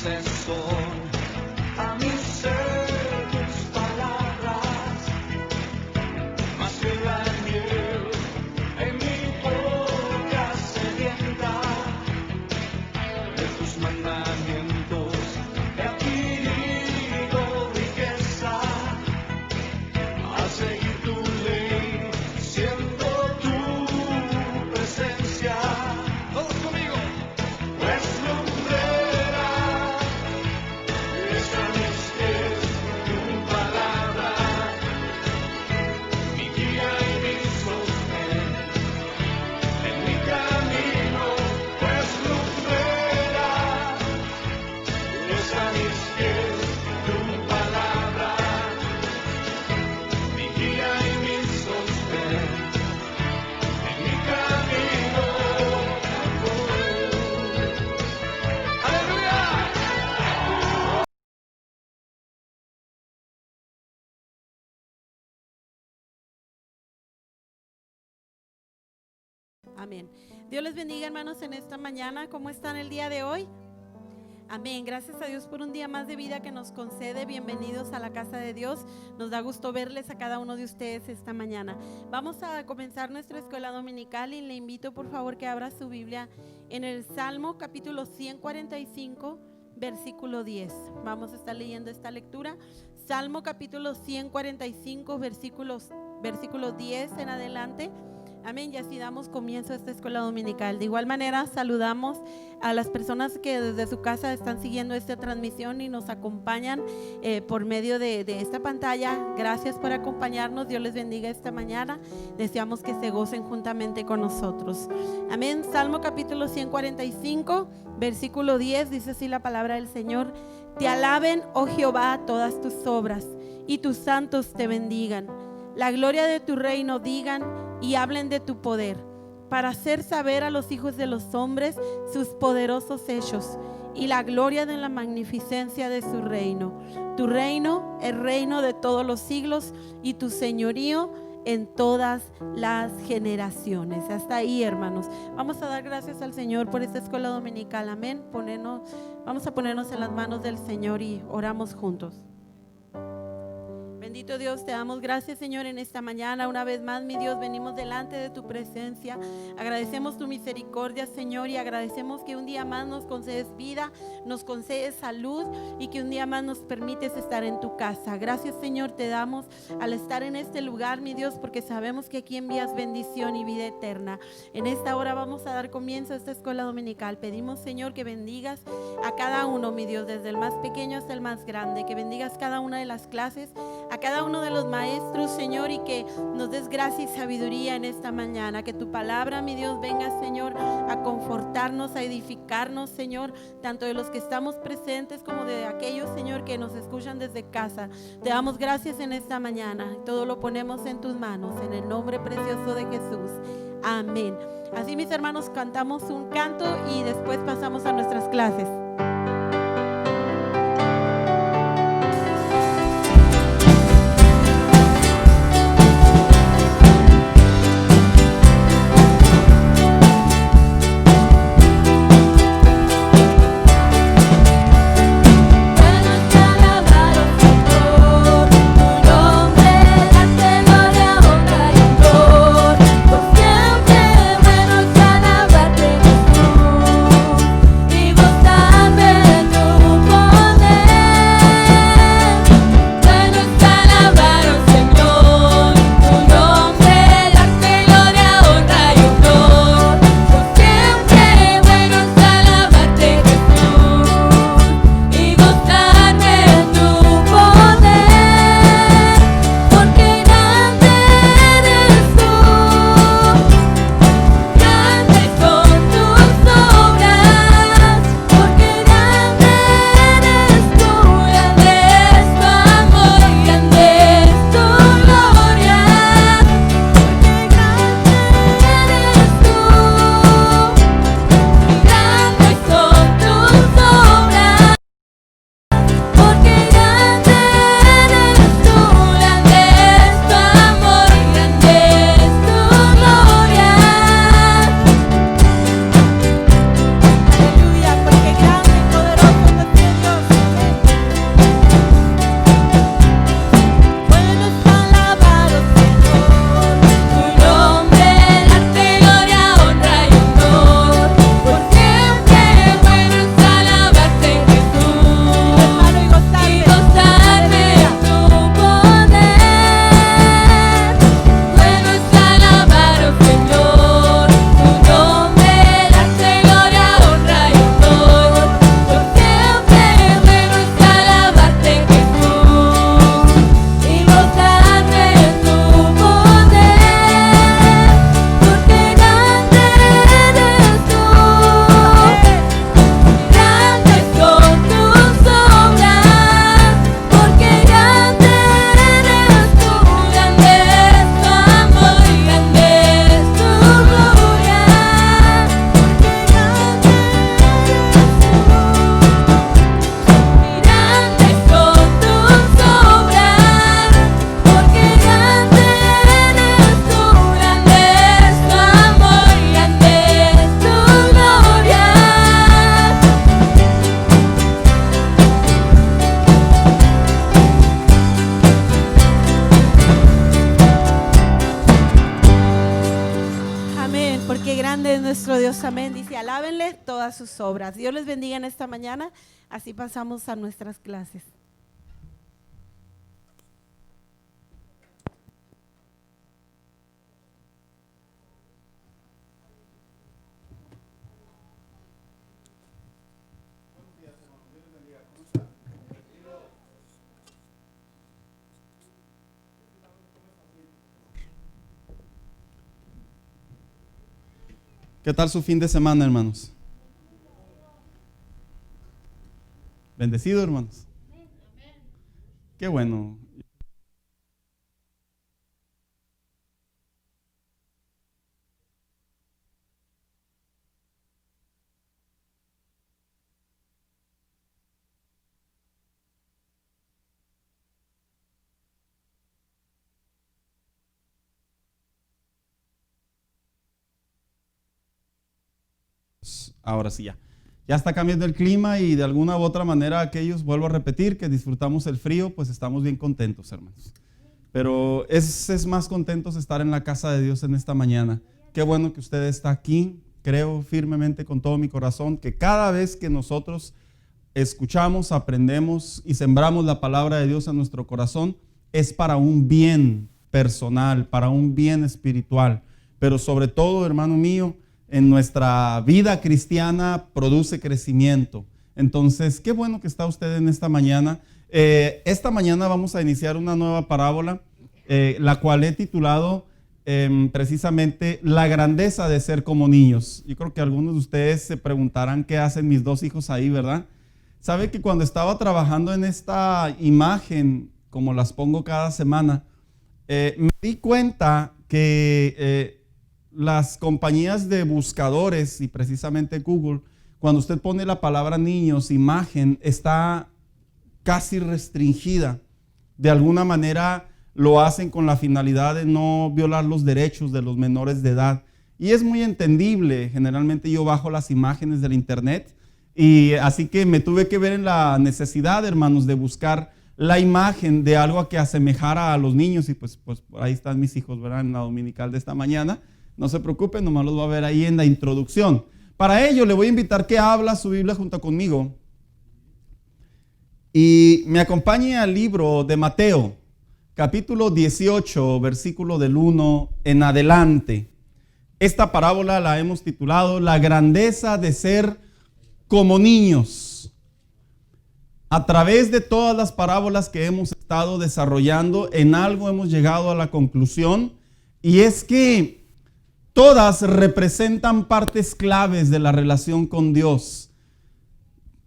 dulces son a mi ser tus palabras, más que la miel en mi boca sedienta. De tus mandamientos he adquirido riqueza, al seguir tu ley siento tu presencia. Todos conmigo. Pues lumbrera es a mis pies tu palabra, mi guía y mi sostén en mi camino. Pues lumbrera es a mis pies tu palabra, mi guía y mi sostén en mi camino. ¡Aleluya! Amén. Dios les bendiga, hermanos, en esta mañana. ¿Cómo están el día de hoy? Amén. Gracias a Dios por un día más de vida que nos concede. Bienvenidos a la casa de Dios. Nos da gusto verles a cada uno de ustedes esta mañana. Vamos a comenzar nuestra escuela dominical y le invito por favor que abra su Biblia en el Salmo capítulo 145, versículo 10. Vamos a estar leyendo esta lectura. Salmo capítulo 145, versículo 10 en adelante. Amén, y así damos comienzo a esta escuela dominical. De igual manera saludamos a las personas que desde su casa están siguiendo esta transmisión y nos acompañan por medio de esta pantalla. Gracias por acompañarnos, Dios les bendiga esta mañana. Deseamos que se gocen juntamente con nosotros. Amén, Salmo capítulo 145, versículo 10, dice así la palabra del Señor: Te alaben, oh Jehová, todas tus obras, y tus santos te bendigan. La gloria de tu reino digan y hablen de tu poder, para hacer saber a los hijos de los hombres sus poderosos hechos y la gloria de la magnificencia de su reino. Tu reino es reino de todos los siglos y tu señorío en todas las generaciones. Hasta ahí, hermanos. Vamos a dar gracias al Señor por esta escuela dominical. Amén. Vamos a ponernos en las manos del Señor y oramos juntos. Bendito Dios, te damos gracias, Señor, en esta mañana. Una vez más, mi Dios, venimos delante de tu presencia. Agradecemos tu misericordia, Señor, y agradecemos que un día más nos concedes vida, nos concedes salud y que un día más nos permites estar en tu casa. Gracias, Señor, te damos al estar en este lugar, mi Dios, porque sabemos que aquí envías bendición y vida eterna. En esta hora vamos a dar comienzo a esta escuela dominical. Pedimos, Señor, que bendigas a cada uno, mi Dios, desde el más pequeño hasta el más grande, que bendigas cada una de las clases, a cada uno de los maestros, Señor, y que nos des gracia y sabiduría en esta mañana. Que tu palabra, mi Dios, venga, Señor, a confortarnos, a edificarnos, Señor, tanto de los que estamos presentes como de aquellos, Señor, que nos escuchan desde casa. Te damos gracias en esta mañana. Todo lo ponemos en tus manos, en el nombre precioso de Jesús. Amén. Así, mis hermanos, cantamos un canto y después pasamos a nuestras clases. Y vos Dios amén. Dice, alábenle todas sus obras. Dios les bendiga en esta mañana. Así pasamos a nuestras clases. ¿Qué tal su fin de semana, hermanos? Bendecido, hermanos. Qué bueno. Ahora sí ya. Ya está cambiando el clima y de alguna u otra manera aquellos, vuelvo a repetir, que disfrutamos el frío, pues estamos bien contentos, hermanos. Pero es más contentos estar en la casa de Dios en esta mañana. Qué bueno que usted está aquí. Creo firmemente con todo mi corazón que cada vez que nosotros escuchamos, aprendemos y sembramos la palabra de Dios en nuestro corazón, es para un bien personal, para un bien espiritual. Pero sobre todo, hermano mío, en nuestra vida cristiana produce crecimiento. Entonces, qué bueno que está usted en esta mañana. Esta mañana vamos a iniciar una nueva parábola, la cual he titulado precisamente La grandeza de ser como niños. Yo creo que algunos de ustedes se preguntarán qué hacen mis dos hijos ahí, ¿verdad? Sabe que cuando estaba trabajando en esta imagen, como las pongo cada semana, me di cuenta que las compañías de buscadores y precisamente Google, cuando usted pone la palabra niños, imagen, está casi restringida. De alguna manera lo hacen con la finalidad de no violar los derechos de los menores de edad. Y es muy entendible. Generalmente yo bajo las imágenes del internet y así que me tuve que ver en la necesidad, hermanos, de buscar la imagen de algo que asemejara a los niños. Y pues ahí están mis hijos, ¿verdad? En la dominical de esta mañana. No se preocupen, nomás los va a ver ahí en la introducción. Para ello le voy a invitar que abra su Biblia junto conmigo y me acompañe al libro de Mateo, capítulo 18, versículo del 1 en adelante. Esta parábola la hemos titulado La grandeza de ser como niños. A través de todas las parábolas que hemos estado desarrollando, en algo hemos llegado a la conclusión, y es que todas representan partes claves de la relación con Dios.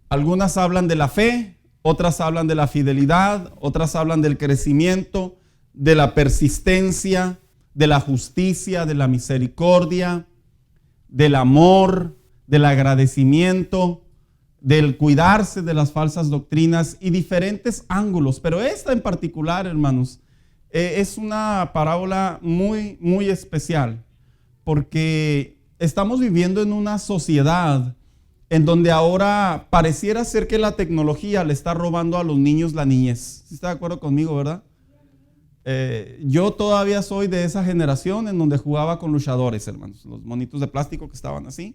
Algunas hablan de la fe, otras hablan de la fidelidad, otras hablan del crecimiento, de la persistencia, de la justicia, de la misericordia, del amor, del agradecimiento, del cuidarse de las falsas doctrinas y diferentes ángulos. Pero esta en particular, hermanos, es una parábola muy, muy especial. Porque estamos viviendo en una sociedad en donde ahora pareciera ser que la tecnología le está robando a los niños la niñez. ¿Sí está de acuerdo conmigo, verdad? Yo todavía soy de esa generación en donde jugaba con luchadores, hermanos. Los monitos de plástico que estaban así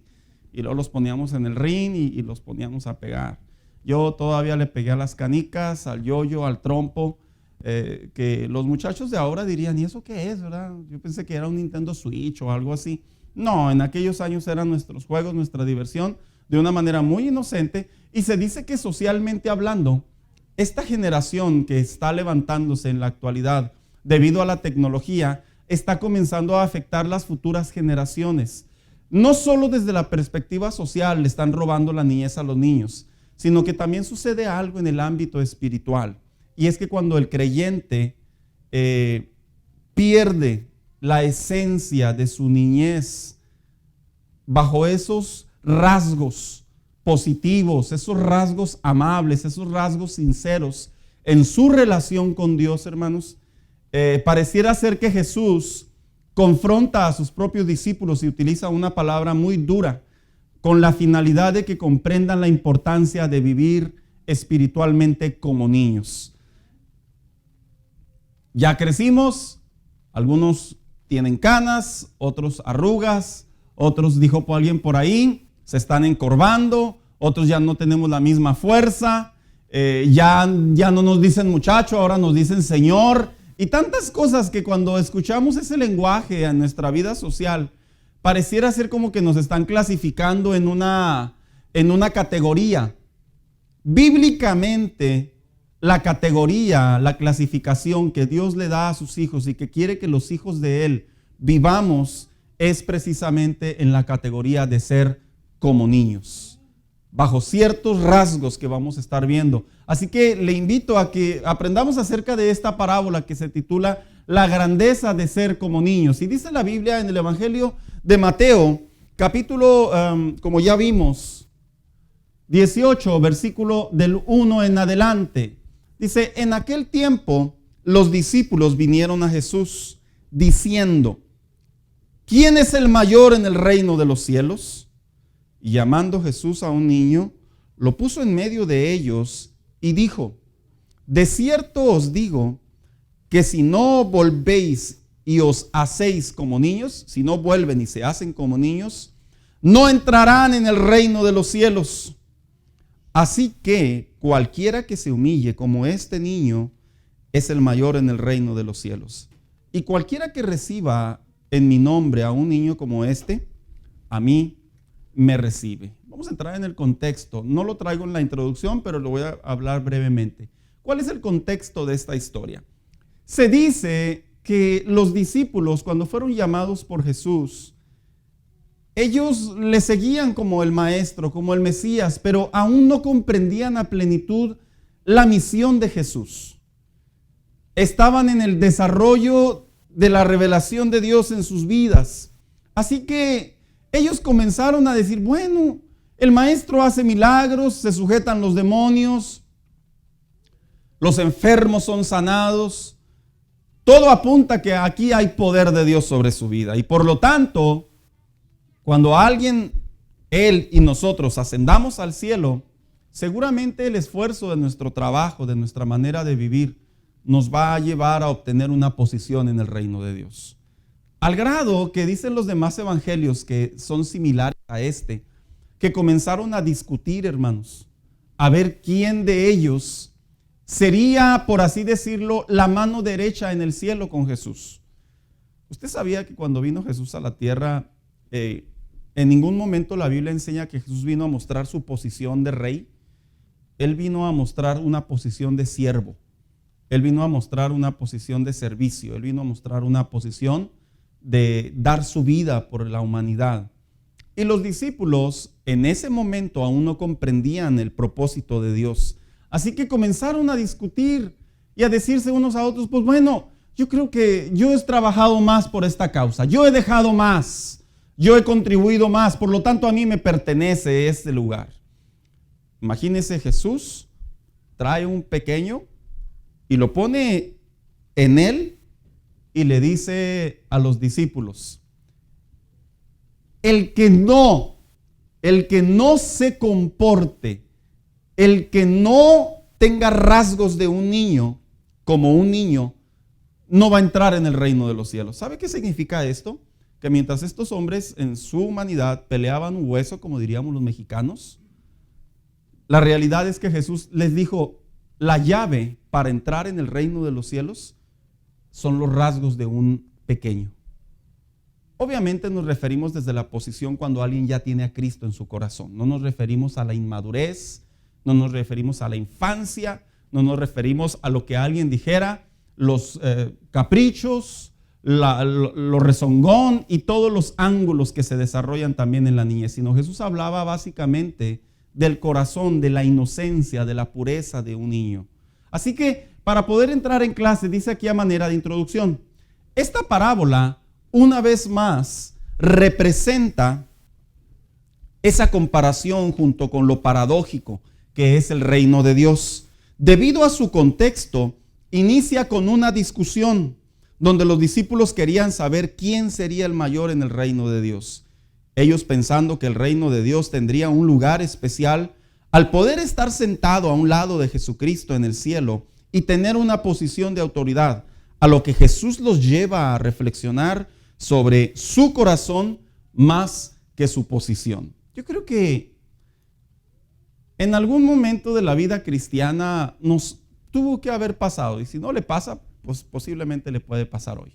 y luego los poníamos en el ring y los poníamos a pegar. Yo todavía le pegué a las canicas, al yoyo, al trompo. Que los muchachos de ahora dirían, ¿y eso qué es, verdad? Yo pensé que era un Nintendo Switch o algo así. No, en aquellos años eran nuestros juegos, nuestra diversión, de una manera muy inocente. Y se dice que socialmente hablando, esta generación que está levantándose en la actualidad debido a la tecnología, está comenzando a afectar las futuras generaciones. No solo desde la perspectiva social le están robando la niñez a los niños, sino que también sucede algo en el ámbito espiritual. Y es que cuando el creyente pierde la esencia de su niñez bajo esos rasgos positivos, esos rasgos amables, esos rasgos sinceros en su relación con Dios, hermanos, pareciera ser que Jesús confronta a sus propios discípulos y utiliza una palabra muy dura con la finalidad de que comprendan la importancia de vivir espiritualmente como niños. Ya crecimos, algunos tienen canas, otros arrugas, otros, dijo por alguien por ahí, se están encorvando, otros ya no tenemos la misma fuerza, ya no nos dicen muchacho, ahora nos dicen señor, y tantas cosas que cuando escuchamos ese lenguaje en nuestra vida social, pareciera ser como que nos están clasificando en una categoría. Bíblicamente, la categoría, la clasificación que Dios le da a sus hijos y que quiere que los hijos de Él vivamos es precisamente en la categoría de ser como niños, bajo ciertos rasgos que vamos a estar viendo. Así que le invito a que aprendamos acerca de esta parábola que se titula La grandeza de ser como niños. Y dice la Biblia en el Evangelio de Mateo, capítulo, como ya vimos, 18, versículo del 1 en adelante. Dice, en aquel tiempo los discípulos vinieron a Jesús diciendo, ¿quién es el mayor en el reino de los cielos? Y llamando Jesús a un niño, lo puso en medio de ellos y dijo, de cierto os digo que si no volvéis y os hacéis como niños, si no vuelven y se hacen como niños, no entrarán en el reino de los cielos. Así que cualquiera que se humille como este niño es el mayor en el reino de los cielos. Y cualquiera que reciba en mi nombre a un niño como este, a mí me recibe. Vamos a entrar en el contexto. No lo traigo en la introducción, pero lo voy a hablar brevemente. ¿Cuál es el contexto de esta historia? Se dice que los discípulos, cuando fueron llamados por Jesús, ellos le seguían como el maestro, como el Mesías, pero aún no comprendían a plenitud la misión de Jesús. Estaban en el desarrollo de la revelación de Dios en sus vidas. Así que ellos comenzaron a decir, bueno, el maestro hace milagros, se sujetan los demonios, los enfermos son sanados. Todo apunta que aquí hay poder de Dios sobre su vida. Y por lo tanto, cuando alguien, él y nosotros ascendamos al cielo, seguramente el esfuerzo de nuestro trabajo, de nuestra manera de vivir, nos va a llevar a obtener una posición en el reino de Dios. Al grado que dicen los demás evangelios que son similares a este, que comenzaron a discutir, hermanos, a ver quién de ellos sería, por así decirlo, la mano derecha en el cielo con Jesús. ¿Usted sabía que cuando vino Jesús a la tierra, en ningún momento la Biblia enseña que Jesús vino a mostrar su posición de rey? Él vino a mostrar una posición de siervo. Él vino a mostrar una posición de servicio. Él vino a mostrar una posición de dar su vida por la humanidad. Y los discípulos en ese momento aún no comprendían el propósito de Dios. Así que comenzaron a discutir y a decirse unos a otros, pues bueno, yo creo que yo he trabajado más por esta causa. Yo he dejado más. Yo he contribuido más. Por lo tanto, a mí me pertenece este lugar. Imagínese, Jesús trae un pequeño y lo pone en él y le dice a los discípulos, el que no se comporte, el que no tenga rasgos de un niño, como un niño, no va a entrar en el reino de los cielos. ¿Sabe qué significa esto? Que mientras estos hombres en su humanidad peleaban un hueso, como diríamos los mexicanos, la realidad es que Jesús les dijo, la llave para entrar en el reino de los cielos son los rasgos de un pequeño. Obviamente nos referimos desde la posición cuando alguien ya tiene a Cristo en su corazón. No nos referimos a la inmadurez, no nos referimos a la infancia, no nos referimos a lo que alguien dijera, los caprichos, lo rezongón y todos los ángulos que se desarrollan también en la niñez, sino Jesús hablaba básicamente del corazón, de la inocencia, de la pureza de un niño. Así que para poder entrar en clase, dice aquí a manera de introducción, esta parábola una vez más representa esa comparación junto con lo paradójico que es el reino de Dios. Debido a su contexto, inicia con una discusión donde los discípulos querían saber quién sería el mayor en el reino de Dios. Ellos pensando que el reino de Dios tendría un lugar especial al poder estar sentado a un lado de Jesucristo en el cielo y tener una posición de autoridad, a lo que Jesús los lleva a reflexionar sobre su corazón más que su posición. Yo creo que en algún momento de la vida cristiana nos tuvo que haber pasado, y si no le pasa, pues posiblemente le puede pasar hoy.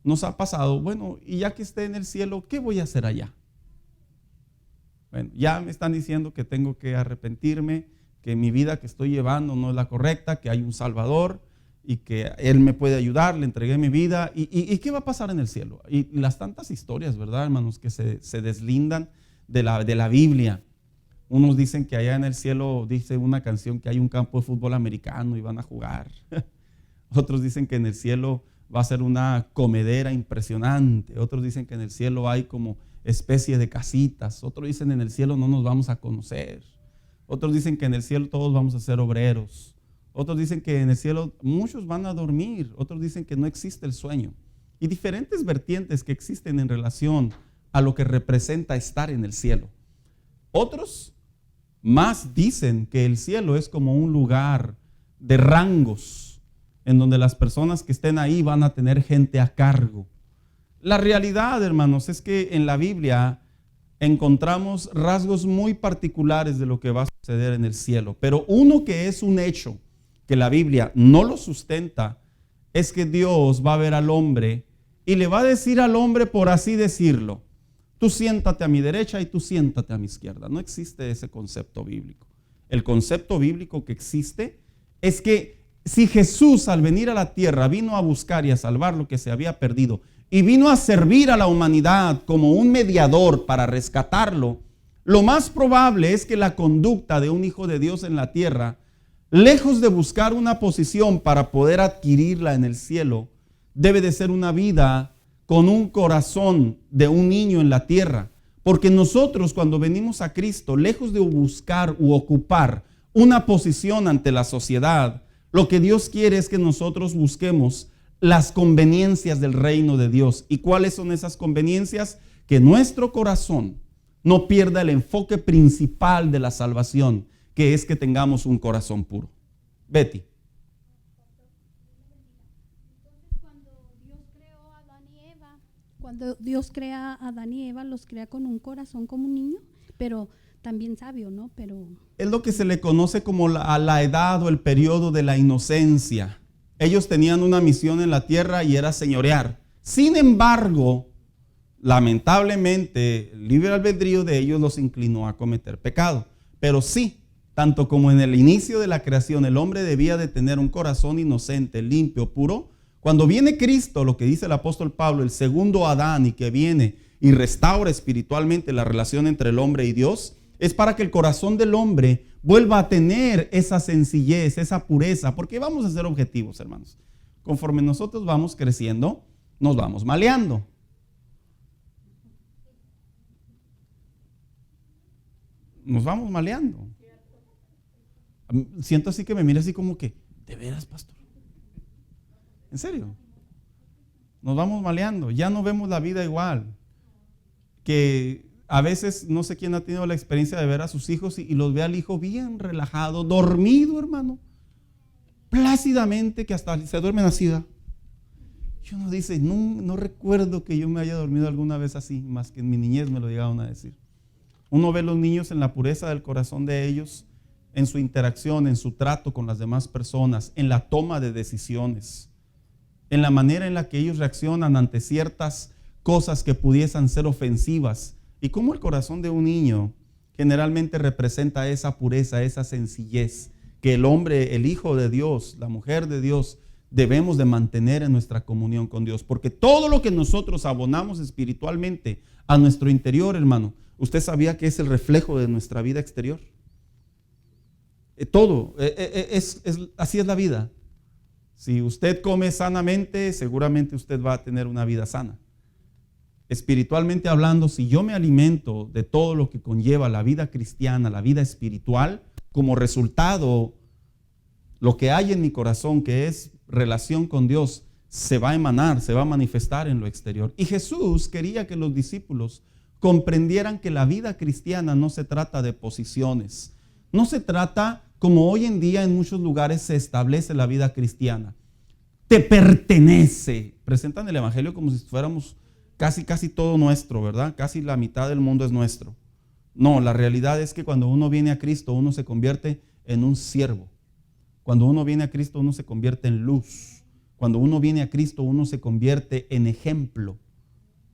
Nos ha pasado, bueno, y ya que esté en el cielo, ¿qué voy a hacer allá? Bueno, ya me están diciendo que tengo que arrepentirme, que mi vida que estoy llevando no es la correcta, que hay un Salvador y que Él me puede ayudar, le entregué mi vida. ¿Y qué va a pasar en el cielo? Y las tantas historias, ¿verdad, hermanos, que se deslindan de la Biblia. Unos dicen que allá en el cielo, dice una canción, que hay un campo de fútbol americano y van a jugar. Otros dicen que en el cielo va a ser una comedera impresionante. Otros dicen que en el cielo hay como especie de casitas. Otros dicen en el cielo no nos vamos a conocer. Otros dicen que en el cielo todos vamos a ser obreros. Otros dicen que en el cielo muchos van a dormir. Otros dicen que no existe el sueño. Y diferentes vertientes que existen en relación a lo que representa estar en el cielo. Otros más dicen que el cielo es como un lugar de rangos, en donde las personas que estén ahí van a tener gente a cargo. La realidad, hermanos, es que en la Biblia encontramos rasgos muy particulares de lo que va a suceder en el cielo. Pero uno que es un hecho, que la Biblia no lo sustenta, es que Dios va a ver al hombre y le va a decir al hombre, por así decirlo, tú siéntate a mi derecha y tú siéntate a mi izquierda. No existe ese concepto bíblico. El concepto bíblico que existe es que si Jesús al venir a la tierra vino a buscar y a salvar lo que se había perdido y vino a servir a la humanidad como un mediador para rescatarlo, lo más probable es que la conducta de un hijo de Dios en la tierra, lejos de buscar una posición para poder adquirirla en el cielo, debe de ser una vida con un corazón de un niño en la tierra. Porque nosotros cuando venimos a Cristo, lejos de buscar u ocupar una posición ante la sociedad, lo que Dios quiere es que nosotros busquemos las conveniencias del reino de Dios. ¿Y cuáles son esas conveniencias? Que nuestro corazón no pierda el enfoque principal de la salvación, que es que tengamos un corazón puro. Betty. Cuando Dios crea a Adán y Eva, los crea con un corazón como un niño, pero también sabio, ¿no? Pero es lo que se le conoce como la edad o el periodo de la inocencia. Ellos tenían una misión en la tierra y era señorear. Sin embargo, lamentablemente, el libre albedrío de ellos los inclinó a cometer pecado. Pero sí, tanto como en el inicio de la creación, el hombre debía de tener un corazón inocente, limpio, puro. Cuando viene Cristo, lo que dice el apóstol Pablo, el segundo Adán, y que viene y restaura espiritualmente la relación entre el hombre y Dios, es para que el corazón del hombre vuelva a tener esa sencillez, esa pureza, porque vamos a ser objetivos, hermanos. Conforme nosotros vamos creciendo, nos vamos maleando. Nos vamos maleando. Siento así que me mira así como que, ¿de veras, pastor? ¿En serio? Nos vamos maleando, ya no vemos la vida igual. Que a veces, no sé quién ha tenido la experiencia de ver a sus hijos y los ve al hijo bien relajado, dormido, hermano, plácidamente, que hasta se duermen así. Y uno dice, no recuerdo que yo me haya dormido alguna vez así, más que en mi niñez me lo llegaron a decir. Uno ve a los niños en la pureza del corazón de ellos, en su interacción, en su trato con las demás personas, en la toma de decisiones, en la manera en la que ellos reaccionan ante ciertas cosas que pudiesen ser ofensivas. Y cómo el corazón de un niño generalmente representa esa pureza, esa sencillez que el hombre, el hijo de Dios, la mujer de Dios, debemos de mantener en nuestra comunión con Dios. Porque todo lo que nosotros abonamos espiritualmente a nuestro interior, hermano, ¿usted sabía que es el reflejo de nuestra vida exterior? Todo, así es la vida. Si usted come sanamente, seguramente usted va a tener una vida sana. Espiritualmente hablando, si yo me alimento de todo lo que conlleva la vida cristiana, la vida espiritual, como resultado, lo que hay en mi corazón, que es relación con Dios, se va a emanar, se va a manifestar en lo exterior. Y Jesús quería que los discípulos comprendieran que la vida cristiana no se trata de posiciones, no se trata como hoy en día en muchos lugares se establece la vida cristiana. Te pertenece. Presentan el evangelio como si fuéramos casi todo nuestro, ¿verdad? Casi la mitad del mundo es nuestro. No, la realidad es que cuando uno viene a Cristo, uno se convierte en un siervo. Cuando uno viene a Cristo, uno se convierte en luz. Cuando uno viene a Cristo, uno se convierte en ejemplo.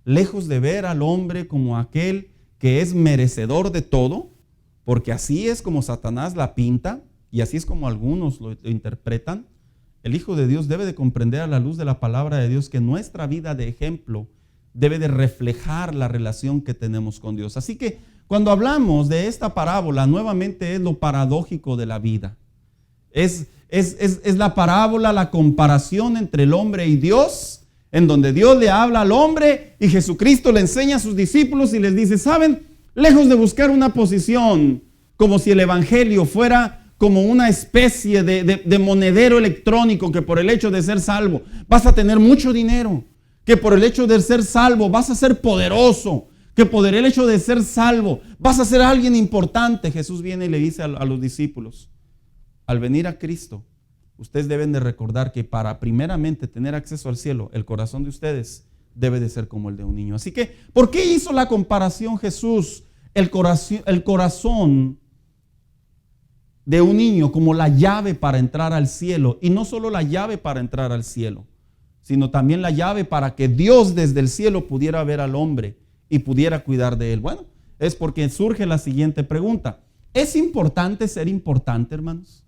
Lejos de ver al hombre como aquel que es merecedor de todo, porque así es como Satanás la pinta y así es como algunos lo interpretan, el Hijo de Dios debe de comprender a la luz de la palabra de Dios que nuestra vida de ejemplo debe de reflejar la relación que tenemos con Dios. Así que cuando hablamos de esta parábola, nuevamente es lo paradójico de la vida. Es la parábola, la comparación entre el hombre y Dios, en donde Dios le habla al hombre y Jesucristo le enseña a sus discípulos y les dice, ¿saben? Lejos de buscar una posición como si el evangelio fuera como una especie de monedero electrónico, que por el hecho de ser salvo vas a tener mucho dinero, que por el hecho de ser salvo vas a ser poderoso, que por el hecho de ser salvo vas a ser alguien importante. Jesús viene y le dice a los discípulos, al venir a Cristo, ustedes deben de recordar que para primeramente tener acceso al cielo, el corazón de ustedes debe de ser como el de un niño. Así que, ¿por qué hizo la comparación Jesús? El corazón de un niño como la llave para entrar al cielo. Y no solo la llave para entrar al cielo, sino también la llave para que Dios desde el cielo pudiera ver al hombre y pudiera cuidar de él. Bueno, es porque surge la siguiente pregunta. ¿Es importante ser importante, hermanos?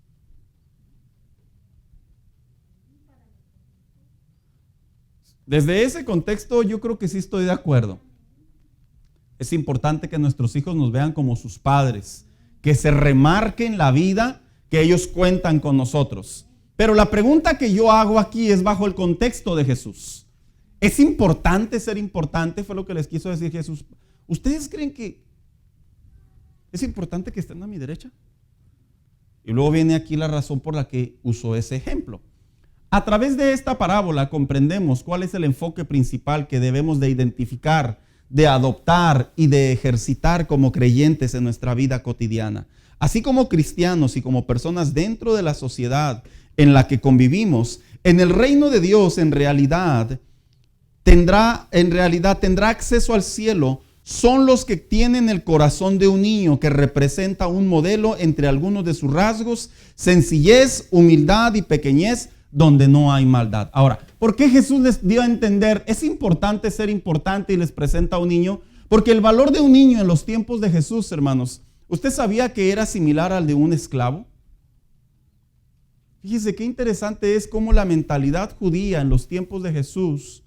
Desde ese contexto yo creo que sí estoy de acuerdo. Es importante que nuestros hijos nos vean como sus padres, que se remarquen la vida que ellos cuentan con nosotros. Pero la pregunta que yo hago aquí es bajo el contexto de Jesús. ¿Es importante ser importante? Fue lo que les quiso decir Jesús. ¿Ustedes creen que es importante que estén a mi derecha? Y luego viene aquí la razón por la que usó ese ejemplo. A través de esta parábola comprendemos cuál es el enfoque principal que debemos de identificar, de adoptar y de ejercitar como creyentes en nuestra vida cotidiana. Así como cristianos y como personas dentro de la sociedad en la que convivimos, en el reino de Dios en realidad tendrá acceso al cielo son los que tienen el corazón de un niño, que representa un modelo entre algunos de sus rasgos: sencillez, humildad y pequeñez, donde no hay maldad. Ahora, ¿por qué Jesús les dio a entender es importante ser importante y les presenta a un niño? Porque el valor de un niño en los tiempos de Jesús, hermanos, ¿usted sabía que era similar al de un esclavo? Fíjese qué interesante es cómo la mentalidad judía en los tiempos de Jesús,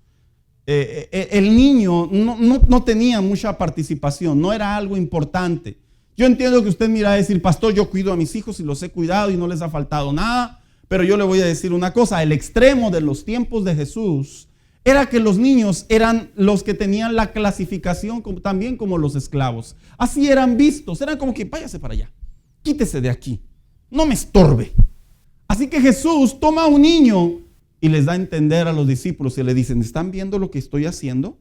el niño no tenía mucha participación, no era algo importante. Yo entiendo que usted me irá a decir, pastor, yo cuido a mis hijos y los he cuidado y no les ha faltado nada. Pero yo le voy a decir una cosa, el extremo de los tiempos de Jesús era que los niños eran los que tenían la clasificación también como los esclavos. Así eran vistos, eran como que váyase para allá, quítese de aquí, no me estorbe. Así que Jesús toma a un niño y les da a entender a los discípulos y le dicen, ¿están viendo lo que estoy haciendo?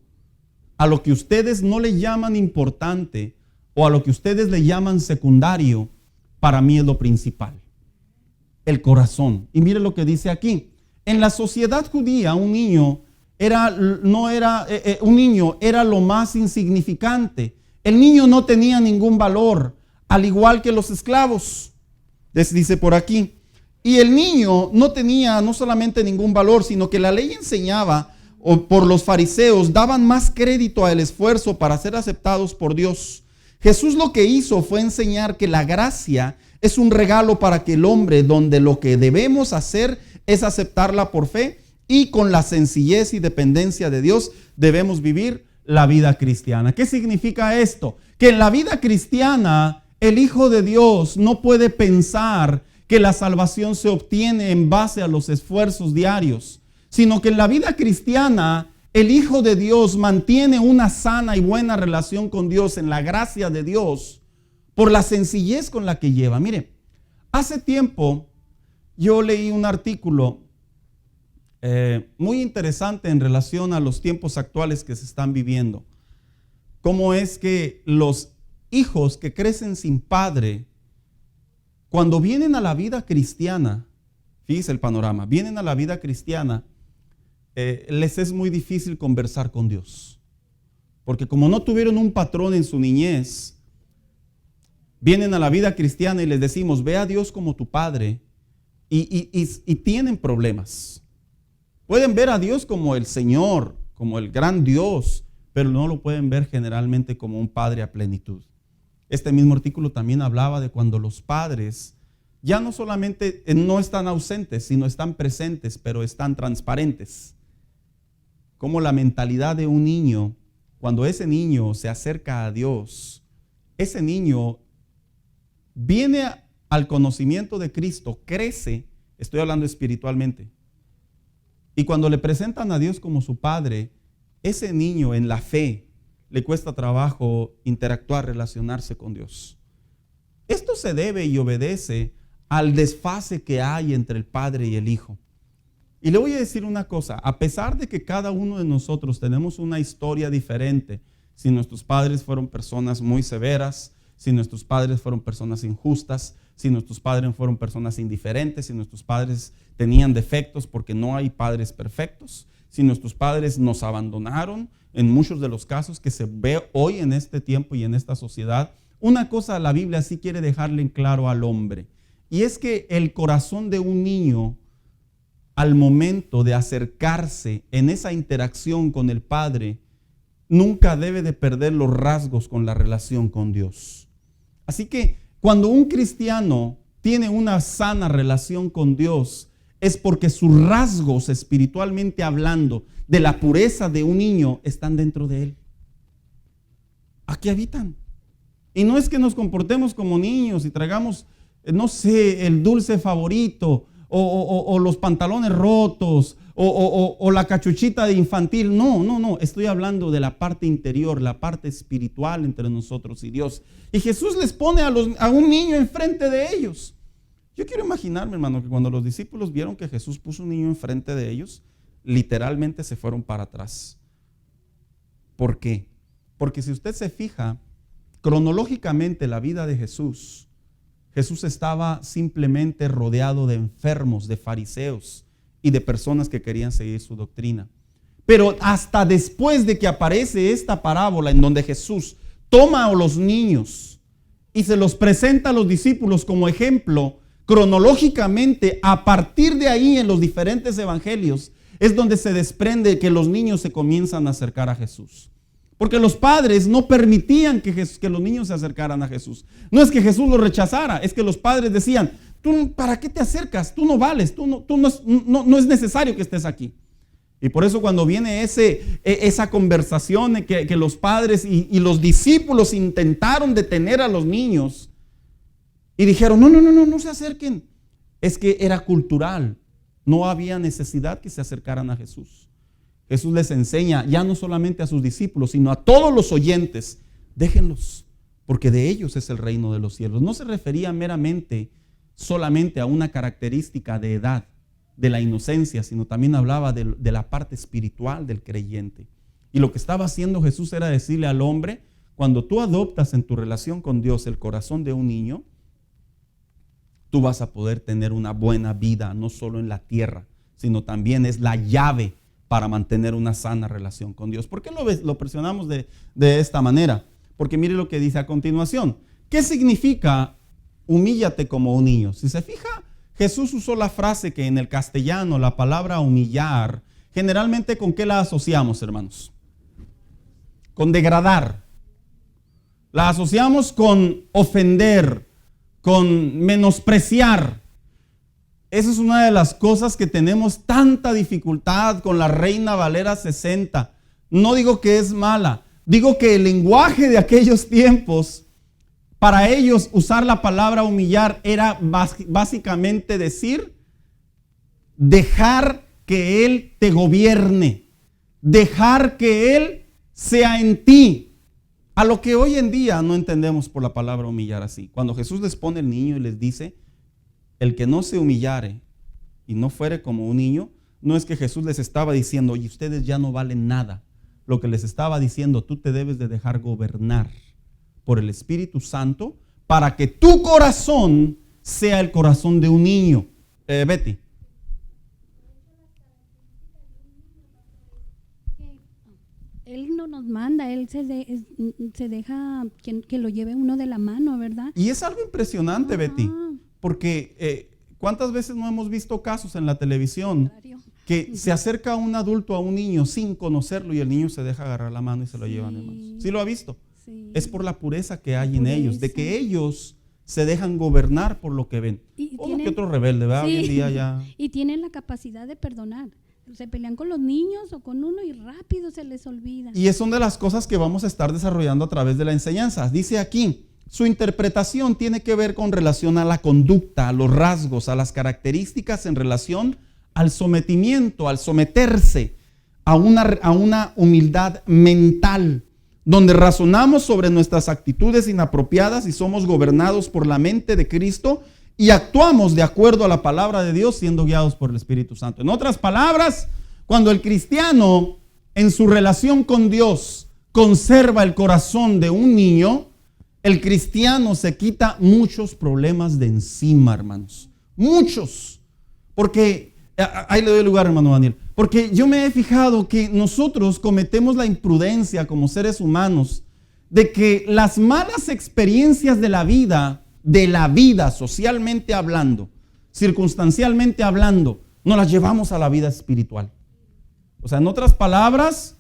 A lo que ustedes no le llaman importante o a lo que ustedes le llaman secundario, para mí es lo principal. El corazón. Y mire lo que dice aquí. En la sociedad judía, un niño era lo más insignificante. El niño no tenía ningún valor, al igual que los esclavos. Dice por aquí. Y el niño no tenía no solamente ningún valor, sino que la ley enseñaba, o por los fariseos, daban más crédito al esfuerzo para ser aceptados por Dios. Jesús lo que hizo fue enseñar que la gracia es un regalo para que el hombre, donde lo que debemos hacer es aceptarla por fe, y con la sencillez y dependencia de Dios debemos vivir la vida cristiana. ¿Qué significa esto? Que en la vida cristiana el Hijo de Dios no puede pensar que la salvación se obtiene en base a los esfuerzos diarios, sino que en la vida cristiana el Hijo de Dios mantiene una sana y buena relación con Dios en la gracia de Dios por la sencillez con la que lleva. Mire, hace tiempo yo leí un artículo muy interesante en relación a los tiempos actuales que se están viviendo. Cómo es que los hijos que crecen sin padre, cuando vienen a la vida cristiana, fíjese el panorama, vienen a la vida cristiana, les es muy difícil conversar con Dios. Porque como no tuvieron un patrón en su niñez, vienen a la vida cristiana y les decimos, ve a Dios como tu Padre, y tienen problemas. Pueden ver a Dios como el Señor, como el gran Dios, pero no lo pueden ver generalmente como un Padre a plenitud. Este mismo artículo también hablaba de cuando los padres ya no solamente no están ausentes, sino están presentes, pero están transparentes. Como la mentalidad de un niño, cuando ese niño se acerca a Dios, ese niño viene al conocimiento de Cristo, crece, estoy hablando espiritualmente. Y cuando le presentan a Dios como su Padre, ese niño en la fe le cuesta trabajo interactuar, relacionarse con Dios. Esto se debe y obedece al desfase que hay entre el Padre y el Hijo. Y le voy a decir una cosa, a pesar de que cada uno de nosotros tenemos una historia diferente, si nuestros padres fueron personas muy severas, si nuestros padres fueron personas injustas, si nuestros padres fueron personas indiferentes, si nuestros padres tenían defectos, porque no hay padres perfectos, si nuestros padres nos abandonaron, en muchos de los casos que se ve hoy en este tiempo y en esta sociedad, una cosa la Biblia sí quiere dejarle en claro al hombre, y es que el corazón de un niño, al momento de acercarse en esa interacción con el Padre, nunca debe de perder los rasgos con la relación con Dios. Así que cuando un cristiano tiene una sana relación con Dios, es porque sus rasgos espiritualmente hablando de la pureza de un niño están dentro de él. Aquí habitan. Y no es que nos comportemos como niños y traigamos, no sé, el dulce favorito o los pantalones rotos o la cachuchita de infantil. No. Estoy hablando de la parte interior, la parte espiritual entre nosotros y Dios. Y Jesús les pone a un niño enfrente de ellos. Yo quiero imaginarme, hermano, que cuando los discípulos vieron que Jesús puso un niño enfrente de ellos, literalmente se fueron para atrás. ¿Por qué? Porque si usted se fija, cronológicamente la vida de Jesús estaba simplemente rodeado de enfermos, de fariseos y de personas que querían seguir su doctrina. Pero hasta después de que aparece esta parábola en donde Jesús toma a los niños y se los presenta a los discípulos como ejemplo, cronológicamente, a partir de ahí en los diferentes evangelios, es donde se desprende que los niños se comienzan a acercar a Jesús. Porque los padres no permitían que los niños se acercaran a Jesús. No es que Jesús los rechazara, es que los padres decían, ¿tú para qué te acercas? Tú no vales, no es necesario que estés aquí. Y por eso cuando viene esa conversación que los padres y los discípulos intentaron detener a los niños y dijeron, no se acerquen. Es que era cultural, no había necesidad que se acercaran a Jesús. Jesús les enseña ya no solamente a sus discípulos, sino a todos los oyentes, déjenlos, porque de ellos es el reino de los cielos. No se refería meramente solamente a una característica de edad, de la inocencia, sino también hablaba de la parte espiritual del creyente. Y lo que estaba haciendo Jesús era decirle al hombre, cuando tú adoptas en tu relación con Dios el corazón de un niño, tú vas a poder tener una buena vida, no solo en la tierra, sino también es la llave para mantener una sana relación con Dios. ¿Por qué lo presionamos de esta manera? Porque mire lo que dice a continuación. ¿Qué significa humíllate como un niño? Si se fija, Jesús usó la frase que en el castellano, la palabra humillar, generalmente ¿con qué la asociamos, hermanos? Con degradar. La asociamos con ofender, con menospreciar. Esa es una de las cosas que tenemos tanta dificultad con la Reina Valera 60. No digo que es mala, digo que el lenguaje de aquellos tiempos, para ellos usar la palabra humillar era básicamente decir, dejar que Él te gobierne, dejar que Él sea en ti. A lo que hoy en día no entendemos por la palabra humillar así. Cuando Jesús les pone el niño y les dice, el que no se humillare y no fuere como un niño, no es que Jesús les estaba diciendo, oye, ustedes ya no valen nada. Lo que les estaba diciendo, tú te debes de dejar gobernar por el Espíritu Santo para que tu corazón sea el corazón de un niño. Betty. Él no nos manda, Él se deja que lo lleve uno de la mano, ¿verdad? Y es algo impresionante, Ajá. Betty, porque ¿cuántas veces no hemos visto casos en la televisión que se acerca un adulto a un niño sin conocerlo y el niño se deja agarrar la mano y se lo llevan, hermanos? ¿Sí lo ha visto? Sí. Es por la pureza que hay en Pureza. ellos, de que ellos se dejan gobernar por lo que ven. Y Uno tienen- que otro rebelde, ¿verdad? Sí. Hoy en día ya... Y tienen la capacidad de perdonar. Se pelean con los niños o con uno y rápido se les olvida. Y es una de las cosas que vamos a estar desarrollando a través de la enseñanza. Dice aquí, su interpretación tiene que ver con relación a la conducta, a los rasgos, a las características en relación al sometimiento, al someterse a una humildad mental, donde razonamos sobre nuestras actitudes inapropiadas y somos gobernados por la mente de Cristo y actuamos de acuerdo a la palabra de Dios siendo guiados por el Espíritu Santo. En otras palabras, cuando el cristiano en su relación con Dios conserva el corazón de un niño, el cristiano se quita muchos problemas de encima, hermanos. Muchos. Porque, ahí le doy lugar, hermano Daniel. Porque yo me he fijado que nosotros cometemos la imprudencia como seres humanos de que las malas experiencias de la vida socialmente hablando, circunstancialmente hablando, nos las llevamos a la vida espiritual. O sea, en otras palabras,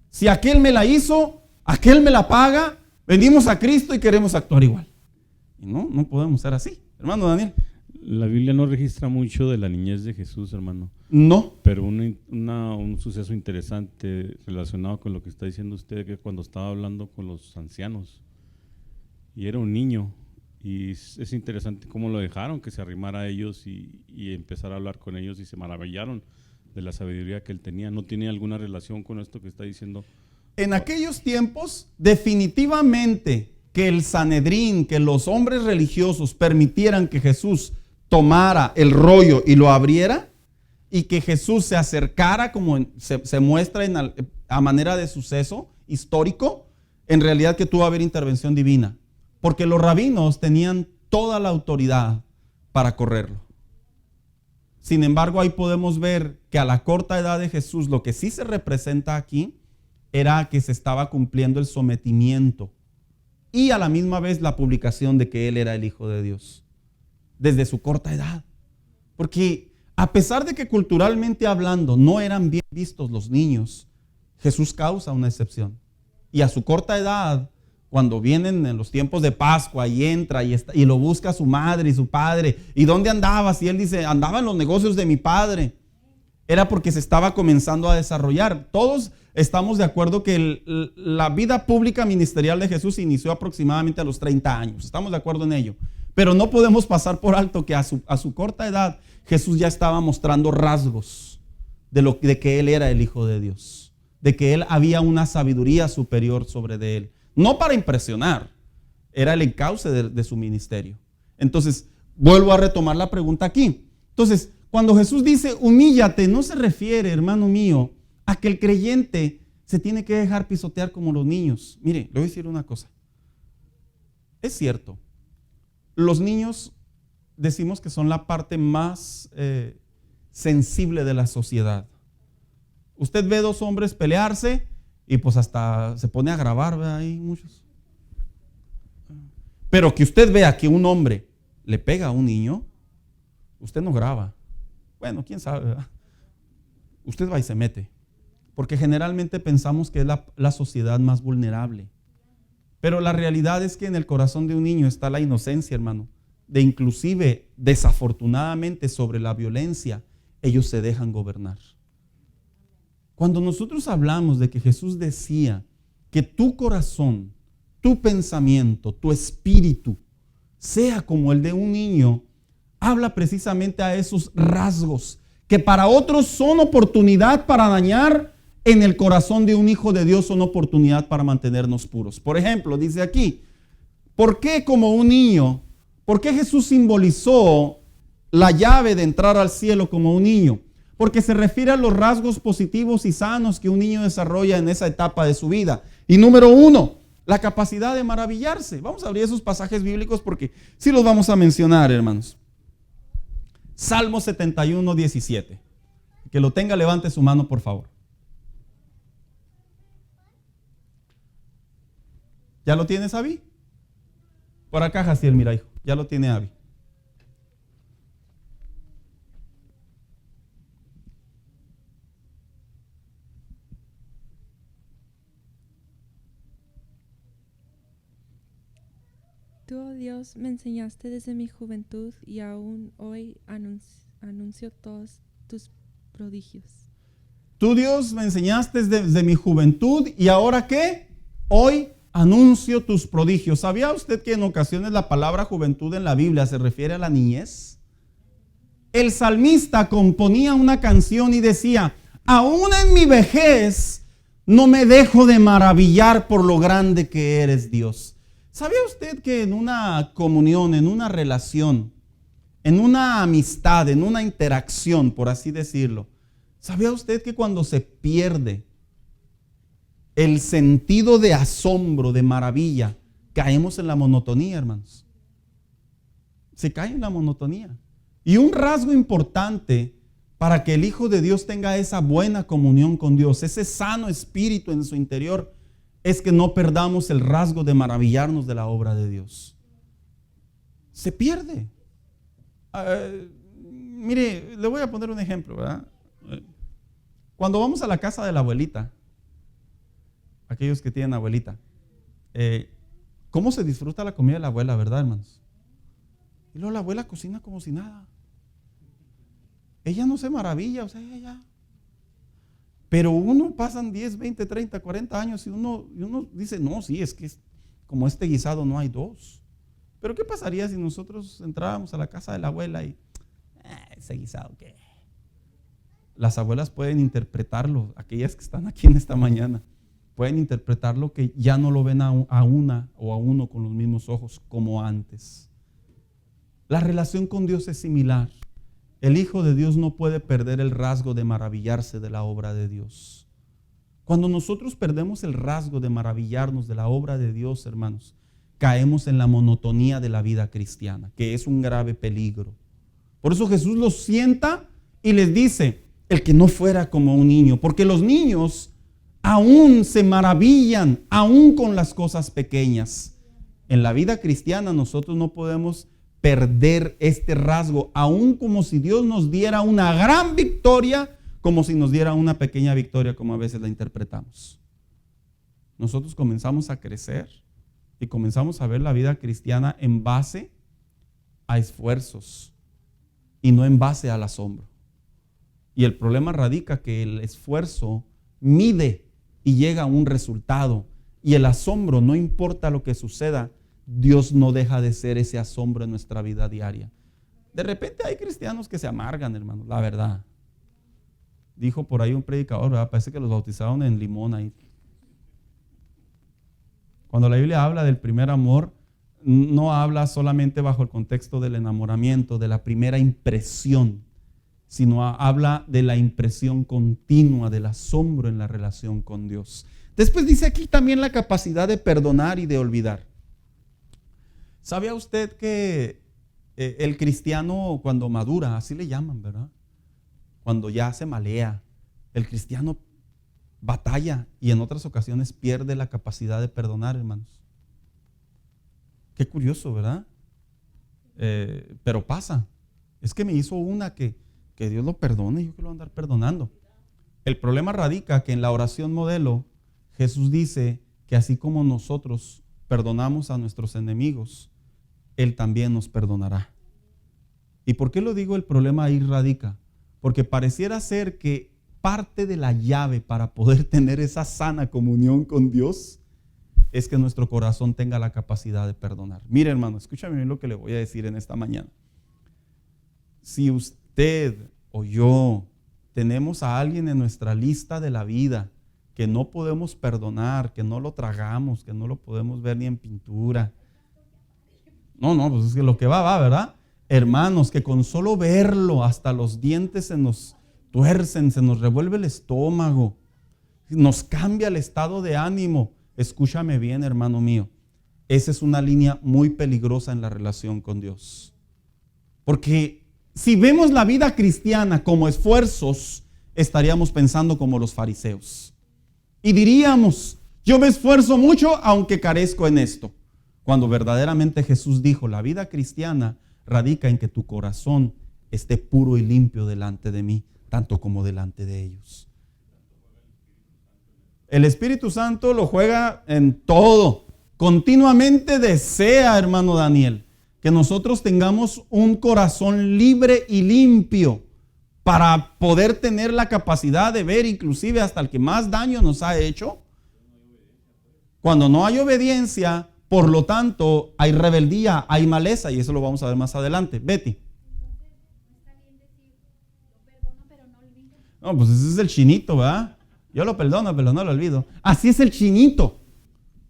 si aquel me la hizo, aquel me la paga, venimos a Cristo y queremos actuar igual. Y no podemos ser así. Hermano Daniel. La Biblia no registra mucho de la niñez de Jesús, hermano. No. Pero un suceso interesante relacionado con lo que está diciendo usted, que cuando estaba hablando con los ancianos, y era un niño, y es interesante cómo lo dejaron que se arrimara a ellos y empezar a hablar con ellos, y se maravillaron de la sabiduría que él tenía. ¿No tiene alguna relación con esto que está diciendo? En aquellos tiempos, definitivamente que el Sanedrín, que los hombres religiosos permitieran que Jesús tomara el rollo y lo abriera, y que Jesús se acercara como se muestra a manera de suceso histórico, en realidad que tuvo que haber intervención divina, porque los rabinos tenían toda la autoridad para correrlo. Sin embargo, ahí podemos ver que a la corta edad de Jesús, lo que sí se representa aquí era que se estaba cumpliendo el sometimiento y a la misma vez la publicación de que Él era el Hijo de Dios, desde su corta edad. Porque a pesar de que culturalmente hablando no eran bien vistos los niños, Jesús causa una excepción. Y a su corta edad, cuando vienen en los tiempos de Pascua y entra y lo busca su madre y su padre, ¿y dónde andabas? Y él dice, andaba en los negocios de mi padre. Era porque se estaba comenzando a desarrollar. Todos estamos de acuerdo que la vida pública ministerial de Jesús inició aproximadamente a los 30 años. Estamos de acuerdo en ello. Pero no podemos pasar por alto que a su corta edad Jesús ya estaba mostrando rasgos de que Él era el Hijo de Dios, de que Él había una sabiduría superior sobre de Él. No para impresionar, era el encauce de su ministerio. Entonces, vuelvo a retomar la pregunta aquí. Entonces, cuando Jesús dice humíllate, no se refiere, hermano mío, a que el creyente se tiene que dejar pisotear como los niños. Mire, le voy a decir una cosa. Es cierto, los niños decimos que son la parte más sensible de la sociedad. Usted ve dos hombres pelearse y pues hasta se pone a grabar, ¿verdad? Hay muchos. Pero que usted vea que un hombre le pega a un niño, usted no graba. Bueno, quién sabe, ¿verdad? Usted va y se mete. Porque generalmente pensamos que es la sociedad más vulnerable. Pero la realidad es que en el corazón de un niño está la inocencia, hermano. De inclusive, desafortunadamente, sobre la violencia, ellos se dejan gobernar. Cuando nosotros hablamos de que Jesús decía que tu corazón, tu pensamiento, tu espíritu sea como el de un niño, habla precisamente a esos rasgos que para otros son oportunidad para dañar. En el corazón de un hijo de Dios son oportunidad para mantenernos puros. Por ejemplo, dice aquí, ¿por qué como un niño? ¿Por qué Jesús simbolizó la llave de entrar al cielo como un niño? Porque se refiere a los rasgos positivos y sanos que un niño desarrolla en esa etapa de su vida. Y número 1, la capacidad de maravillarse. Vamos a abrir esos pasajes bíblicos porque sí los vamos a mencionar, hermanos. Salmo 71, 17. Que lo tenga, levante su mano, por favor. ¿Ya lo tienes, Abby? Por acá, Jaciel, mira, hijo. Ya lo tiene Abby. Tú, oh Dios, me enseñaste desde mi juventud y aún hoy anuncio todos tus prodigios. Tú, Dios, me enseñaste desde mi juventud y ahora ¿qué? Hoy anuncio tus prodigios. ¿Sabía usted que en ocasiones la palabra juventud en la Biblia se refiere a la niñez? El salmista componía una canción y decía, aún en mi vejez no me dejo de maravillar por lo grande que eres, Dios. ¿Sabía usted que en una comunión, en una relación, en una amistad, en una interacción, por así decirlo, ¿sabía usted que cuando se pierde el sentido de asombro, de maravilla, caemos en la monotonía, hermanos? Se cae en la monotonía. Y un rasgo importante para que el Hijo de Dios tenga esa buena comunión con Dios, ese sano espíritu en su interior, es que no perdamos el rasgo de maravillarnos de la obra de Dios. Se pierde. Mire, le voy a poner un ejemplo, ¿verdad? Cuando vamos a la casa de la abuelita, aquellos que tienen abuelita, ¿cómo se disfruta la comida de la abuela, verdad, hermanos? Y luego la abuela cocina como si nada. Ella no se maravilla, o sea, ella. Pero uno pasan 10, 20, 30, 40 años y uno dice, no, sí, es que como este guisado no hay dos. Pero ¿qué pasaría si nosotros entrábamos a la casa de la abuela y, ese guisado qué? Las abuelas pueden interpretarlo, aquellas que están aquí en esta mañana, pueden interpretarlo que ya no lo ven a una o a uno con los mismos ojos como antes. La relación con Dios es similar. El Hijo de Dios no puede perder el rasgo de maravillarse de la obra de Dios. Cuando nosotros perdemos el rasgo de maravillarnos de la obra de Dios, hermanos, caemos en la monotonía de la vida cristiana, que es un grave peligro. Por eso Jesús los sienta y les dice, el que no fuera como un niño, porque los niños aún se maravillan, aún con las cosas pequeñas. En la vida cristiana nosotros no podemos perder este rasgo, aún como si Dios nos diera una gran victoria, como si nos diera una pequeña victoria, como a veces la interpretamos. Nosotros comenzamos a crecer y comenzamos a ver la vida cristiana en base a esfuerzos y no en base al asombro. Y el problema radica que el esfuerzo mide y llega a un resultado, y el asombro, no importa lo que suceda, Dios no deja de ser ese asombro en nuestra vida diaria. De repente hay cristianos que se amargan, hermanos, la verdad. Dijo por ahí un predicador, ¿verdad? Parece que los bautizaron en limón ahí. Cuando la Biblia habla del primer amor, no habla solamente bajo el contexto del enamoramiento, de la primera impresión, sino habla de la impresión continua, del asombro en la relación con Dios. Después dice aquí también la capacidad de perdonar y de olvidar. ¿Sabía usted que el cristiano cuando madura, así le llaman, ¿verdad? Cuando ya se malea, el cristiano batalla y en otras ocasiones pierde la capacidad de perdonar, hermanos? Qué curioso, ¿verdad? Pero pasa. Es que me hizo una que Dios lo perdone y yo que lo voy a andar perdonando. El problema radica que en la oración modelo Jesús dice que así como nosotros perdonamos a nuestros enemigos, Él también nos perdonará. ¿Y por qué lo digo? El problema ahí radica. Porque pareciera ser que parte de la llave para poder tener esa sana comunión con Dios es que nuestro corazón tenga la capacidad de perdonar. Mire, hermano, escúchame bien lo que le voy a decir en esta mañana. Si usted o yo tenemos a alguien en nuestra lista de la vida que no podemos perdonar, que no lo tragamos, que no lo podemos ver ni en pintura. No, pues es que lo que va, ¿verdad? Hermanos, que con solo verlo hasta los dientes se nos tuercen, se nos revuelve el estómago, nos cambia el estado de ánimo. Escúchame bien, hermano mío. Esa es una línea muy peligrosa en la relación con Dios. Porque si vemos la vida cristiana como esfuerzos, estaríamos pensando como los fariseos. Y diríamos, Yo me esfuerzo mucho aunque carezco en esto. Cuando verdaderamente Jesús dijo, la vida cristiana radica en que tu corazón esté puro y limpio delante de mí, tanto como delante de ellos. El Espíritu Santo lo juega en todo. Continuamente desea, hermano Daniel, que nosotros tengamos un corazón libre y limpio para poder tener la capacidad de ver inclusive hasta el que más daño nos ha hecho. Cuando no hay obediencia, por lo tanto, hay rebeldía, hay maleza, y eso lo vamos a ver más adelante. Betty. No, pues ese es el chinito, ¿verdad? Yo lo perdono, pero no lo olvido. Así es el chinito,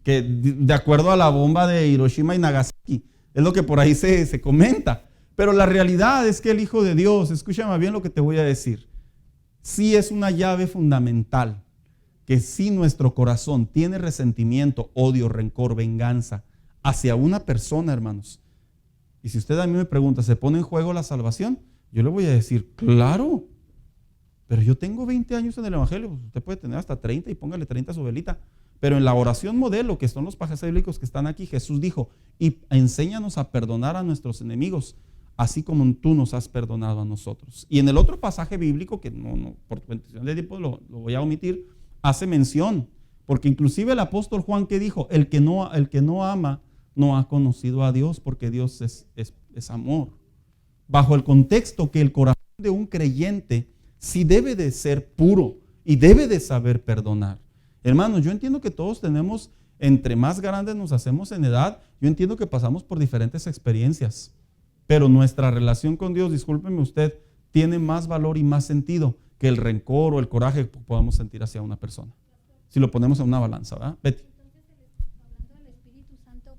que de acuerdo a la bomba de Hiroshima y Nagasaki, es lo que por ahí se comenta. Pero la realidad es que el Hijo de Dios, escúchame bien lo que te voy a decir, sí es una llave fundamental, que si nuestro corazón tiene resentimiento, odio, rencor, venganza hacia una persona, hermanos, y si usted a mí me pregunta, ¿se pone en juego la salvación? Yo le voy a decir, claro, pero yo tengo 20 años en el Evangelio, usted puede tener hasta 30 y póngale 30 a su velita. Pero en la oración modelo, que son los pasajes bíblicos que están aquí, Jesús dijo, y enséñanos a perdonar a nuestros enemigos, así como tú nos has perdonado a nosotros. Y en el otro pasaje bíblico, que no por cuestión de tiempo lo voy a omitir, hace mención, porque inclusive el apóstol Juan, que dijo, el que no ama no ha conocido a Dios, porque Dios es amor. Bajo el contexto que el corazón de un creyente sí debe de ser puro y debe de saber perdonar. Hermanos, yo entiendo que todos tenemos, entre más grandes nos hacemos en edad, yo entiendo que pasamos por diferentes experiencias, pero nuestra relación con Dios, discúlpeme usted, tiene más valor y más sentido que el rencor o el coraje que podamos sentir hacia una persona. Si lo ponemos en una balanza, ¿verdad? Betty. Hablando del Espíritu Santo,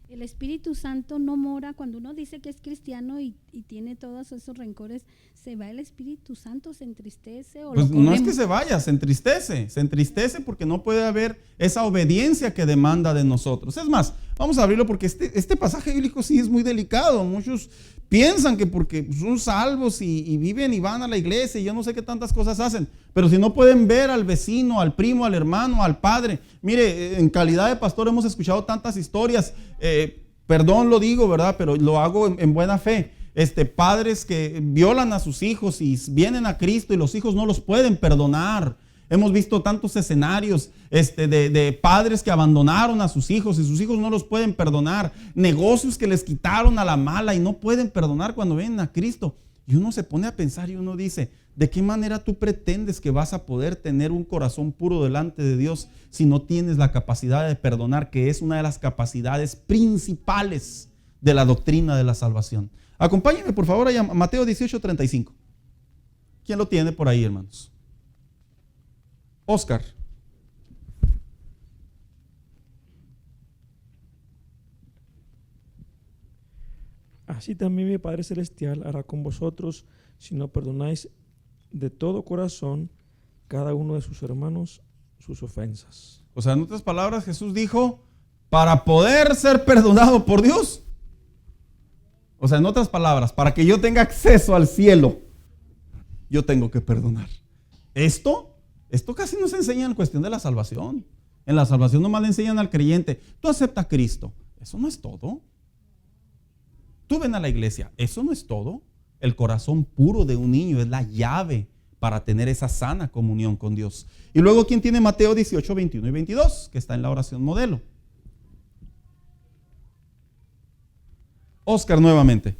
el Espíritu Santo no mora, cuando uno dice que es cristiano y tiene todos esos rencores, ¿se va el Espíritu Santo? ¿Se entristece? ¿O pues lo no es que se vaya, se entristece porque no puede haber esa obediencia que demanda de nosotros. Es más, vamos a abrirlo porque este pasaje bíblico sí es muy delicado. Muchos piensan que porque son salvos y viven y van a la iglesia y yo no sé qué tantas cosas hacen, pero si no pueden ver al vecino, al primo, al hermano, al padre. Mire, en calidad de pastor hemos escuchado tantas historias, perdón lo digo, ¿verdad? Pero lo hago en buena fe. Padres que violan a sus hijos y vienen a Cristo y los hijos no los pueden perdonar. Hemos visto tantos escenarios de padres que abandonaron a sus hijos y sus hijos no los pueden perdonar. Negocios que les quitaron a la mala y no pueden perdonar cuando vienen a Cristo. Y uno se pone a pensar y uno dice, ¿de qué manera tú pretendes que vas a poder tener un corazón puro delante de Dios si no tienes la capacidad de perdonar, que es una de las capacidades principales de la doctrina de la salvación? Acompáñenme por favor a Mateo 18:35. ¿Quién lo tiene por ahí, hermanos? Oscar. Así también mi Padre Celestial hará con vosotros si no perdonáis de todo corazón cada uno de sus hermanos sus ofensas. O sea, en otras palabras, Jesús dijo, para poder ser perdonado por Dios. O sea, en otras palabras, para que yo tenga acceso al cielo, yo tengo que perdonar. Esto casi no se enseña en cuestión de la salvación. En la salvación nomás le enseñan al creyente, tú acepta a Cristo. Eso no es todo. Tú ven a la iglesia. Eso no es todo. El corazón puro de un niño es la llave para tener esa sana comunión con Dios. Y luego, ¿quién tiene Mateo 18, 21 y 22? Que está en la oración modelo. Oscar nuevamente.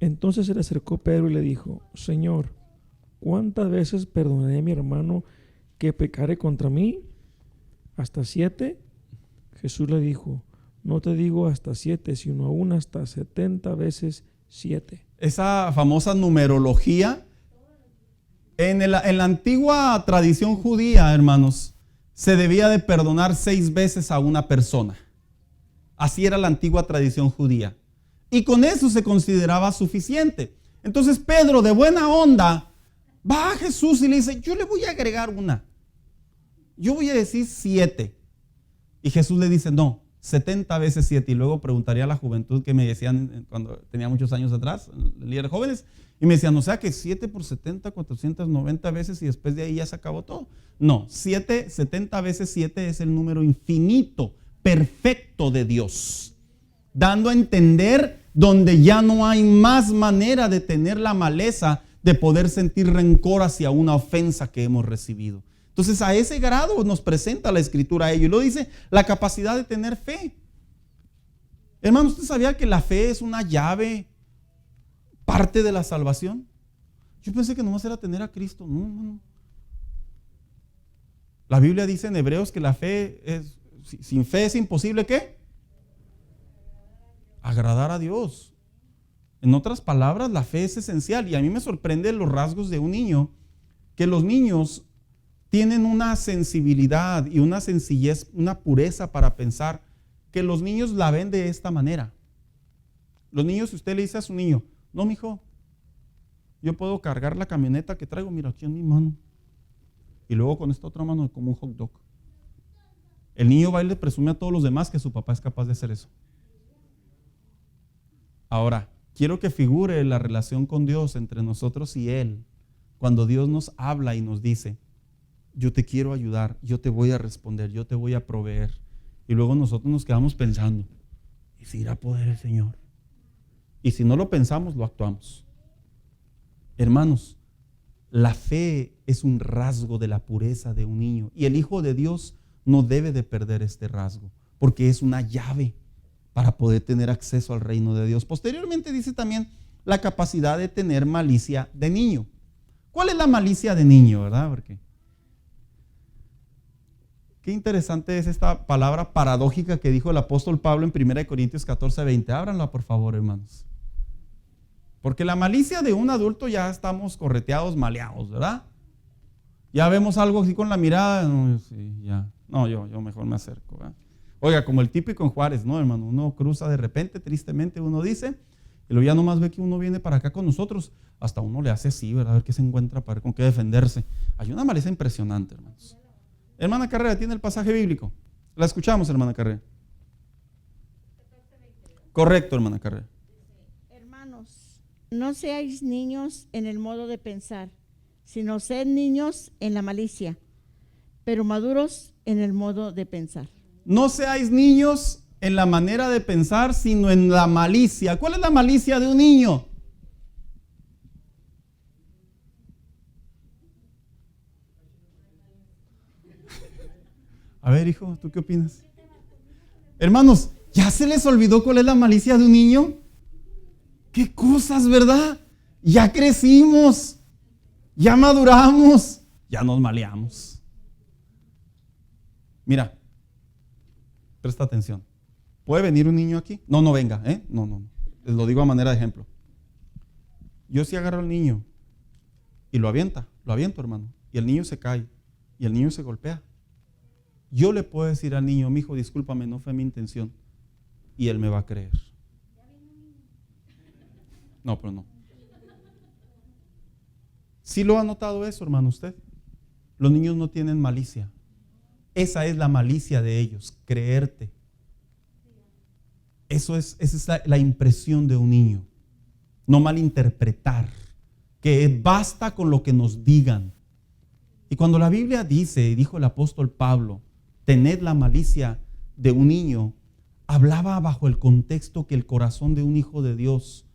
Entonces se le acercó Pedro y le dijo, Señor, ¿cuántas veces perdonaré a mi hermano que pecare contra mí? ¿Hasta 7? Jesús le dijo, no te digo hasta 7, sino aún hasta 70 veces 7. Esa famosa numerología, en la antigua tradición judía, hermanos, se debía de perdonar 6 veces a una persona. Así era la antigua tradición judía. Y con eso se consideraba suficiente. Entonces Pedro, de buena onda, va a Jesús y le dice, yo le voy a agregar una. Yo voy a decir 7. Y Jesús le dice, no, 70 veces 7. Y luego preguntaría a la juventud que me decían cuando tenía muchos años atrás, el líder de jóvenes, y me decían, o sea que 7 por 70, 490 veces y después de ahí ya se acabó todo. No, 70 veces 7 es el número infinito, perfecto de Dios, dando a entender donde ya no hay más manera de tener la maleza de poder sentir rencor hacia una ofensa que hemos recibido. Entonces a ese grado nos presenta la Escritura a ello. Y lo dice, la capacidad de tener fe. Hermano, ¿usted sabía que la fe es una llave, parte de la salvación? Yo pensé que nomás era tener a Cristo. No. La Biblia dice en Hebreos que la fe es, sin fe es imposible, ¿qué? Agradar a Dios. En otras palabras, la fe es esencial. Y a mí me sorprende los rasgos de un niño, que los niños tienen una sensibilidad y una sencillez, una pureza para pensar, que los niños la ven de esta manera. Los niños, si usted le dice a su niño, no, mijo, yo puedo cargar la camioneta que traigo, mira, aquí en mi mano, y luego con esta otra mano como un hot dog. El niño va y le presume a todos los demás que su papá es capaz de hacer eso. Ahora, quiero que figure la relación con Dios entre nosotros y Él, cuando Dios nos habla y nos dice, yo te quiero ayudar, yo te voy a responder, yo te voy a proveer. Y luego nosotros nos quedamos pensando, ¿y si irá a poder el Señor? Y si no lo pensamos, lo actuamos. Hermanos, la fe es un rasgo de la pureza de un niño. Y el Hijo de Dios no debe de perder este rasgo, porque es una llave para poder tener acceso al reino de Dios. Posteriormente dice también la capacidad de tener malicia de niño. ¿Cuál es la malicia de niño, verdad? Porque qué interesante es esta palabra paradójica que dijo el apóstol Pablo en 1 Corintios 14:20. Ábranla por favor, hermanos. Porque la malicia de un adulto ya estamos correteados, maleados, ¿verdad? Ya vemos algo así con la mirada, no, sí, ya. No, yo mejor me acerco, ¿verdad? Oiga, como el típico en Juárez, ¿no, hermano? Uno cruza de repente, tristemente uno dice, y luego ya nomás ve que uno viene para acá con nosotros, hasta uno le hace así, ¿verdad? A ver qué se encuentra, para ver con qué defenderse. Hay una malicia impresionante, hermanos. Hermana Carrera, ¿tiene el pasaje bíblico? La escuchamos, hermana Carrera. Correcto, hermana Carrera. Hermanos, no seáis niños en el modo de pensar, sino sed niños en la malicia, pero maduros en el modo de pensar. No seáis niños en la manera de pensar, sino en la malicia. ¿Cuál es la malicia de un niño? A ver, hijo, ¿tú qué opinas? Hermanos, ¿ya se les olvidó cuál es la malicia de un niño? ¿Qué cosas, verdad? Ya crecimos, ya maduramos, ya nos maleamos. Mira, presta atención. ¿Puede venir un niño aquí? No venga, ¿eh? No. Les lo digo a manera de ejemplo. Yo sí agarro al niño y lo aviento, hermano. Y el niño se cae y el niño se golpea. Yo le puedo decir al niño, mijo, discúlpame, no fue mi intención. Y él me va a creer. No, pero no. ¿Sí lo ha notado eso, hermano, usted? Los niños no tienen malicia. Esa es la malicia de ellos, creerte. Esa es la impresión de un niño. No malinterpretar. Que basta con lo que nos digan. Y cuando la Biblia dice, y dijo el apóstol Pablo, tened la malicia de un niño, hablaba bajo el contexto que el corazón de un hijo de Dios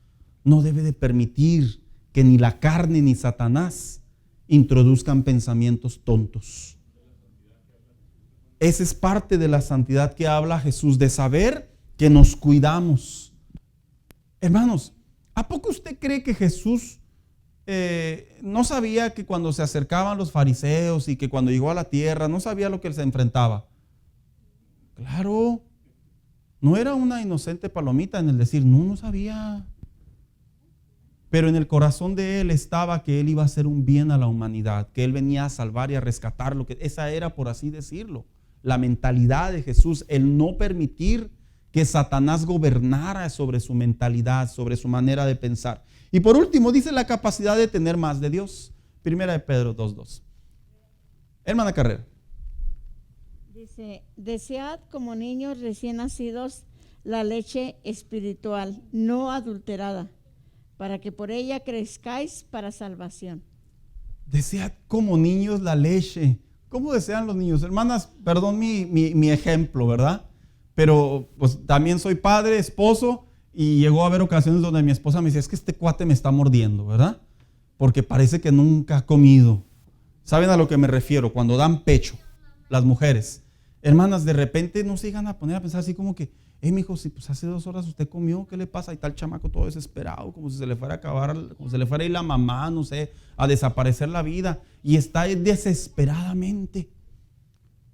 no debe de permitir que ni la carne ni Satanás introduzcan pensamientos tontos. Esa es parte de la santidad que habla Jesús, de saber que nos cuidamos. Hermanos, ¿a poco usted cree que Jesús no sabía que cuando se acercaban los fariseos y que cuando llegó a la tierra no sabía lo que él se enfrentaba? Claro, no era una inocente palomita en el decir, no sabía. Pero en el corazón de él estaba que él iba a hacer un bien a la humanidad, que él venía a salvar y a rescatar lo que esa era, por así decirlo, la mentalidad de Jesús, el no permitir que Satanás gobernara sobre su mentalidad, sobre su manera de pensar. Y por último, dice la capacidad de tener más de Dios. Primera de Pedro 2:2. Hermana Carrera. Dice, desead como niños recién nacidos la leche espiritual, no adulterada, para que por ella crezcáis para salvación. Desead como niños la leche. ¿Cómo desean los niños? Hermanas, perdón mi ejemplo, ¿verdad? Pero pues también soy padre, esposo, y llegó a haber ocasiones donde mi esposa me dice, es que este cuate me está mordiendo, ¿verdad? Porque parece que nunca ha comido. ¿Saben a lo que me refiero? Cuando dan pecho, las mujeres. Hermanas, de repente no se llegan a poner a pensar así como que, mijo, si pues hace 2 horas usted comió, ¿qué le pasa? Y tal chamaco todo desesperado, como si se le fuera a acabar, como si se le fuera a ir la mamá, no sé, a desaparecer la vida. Y está desesperadamente.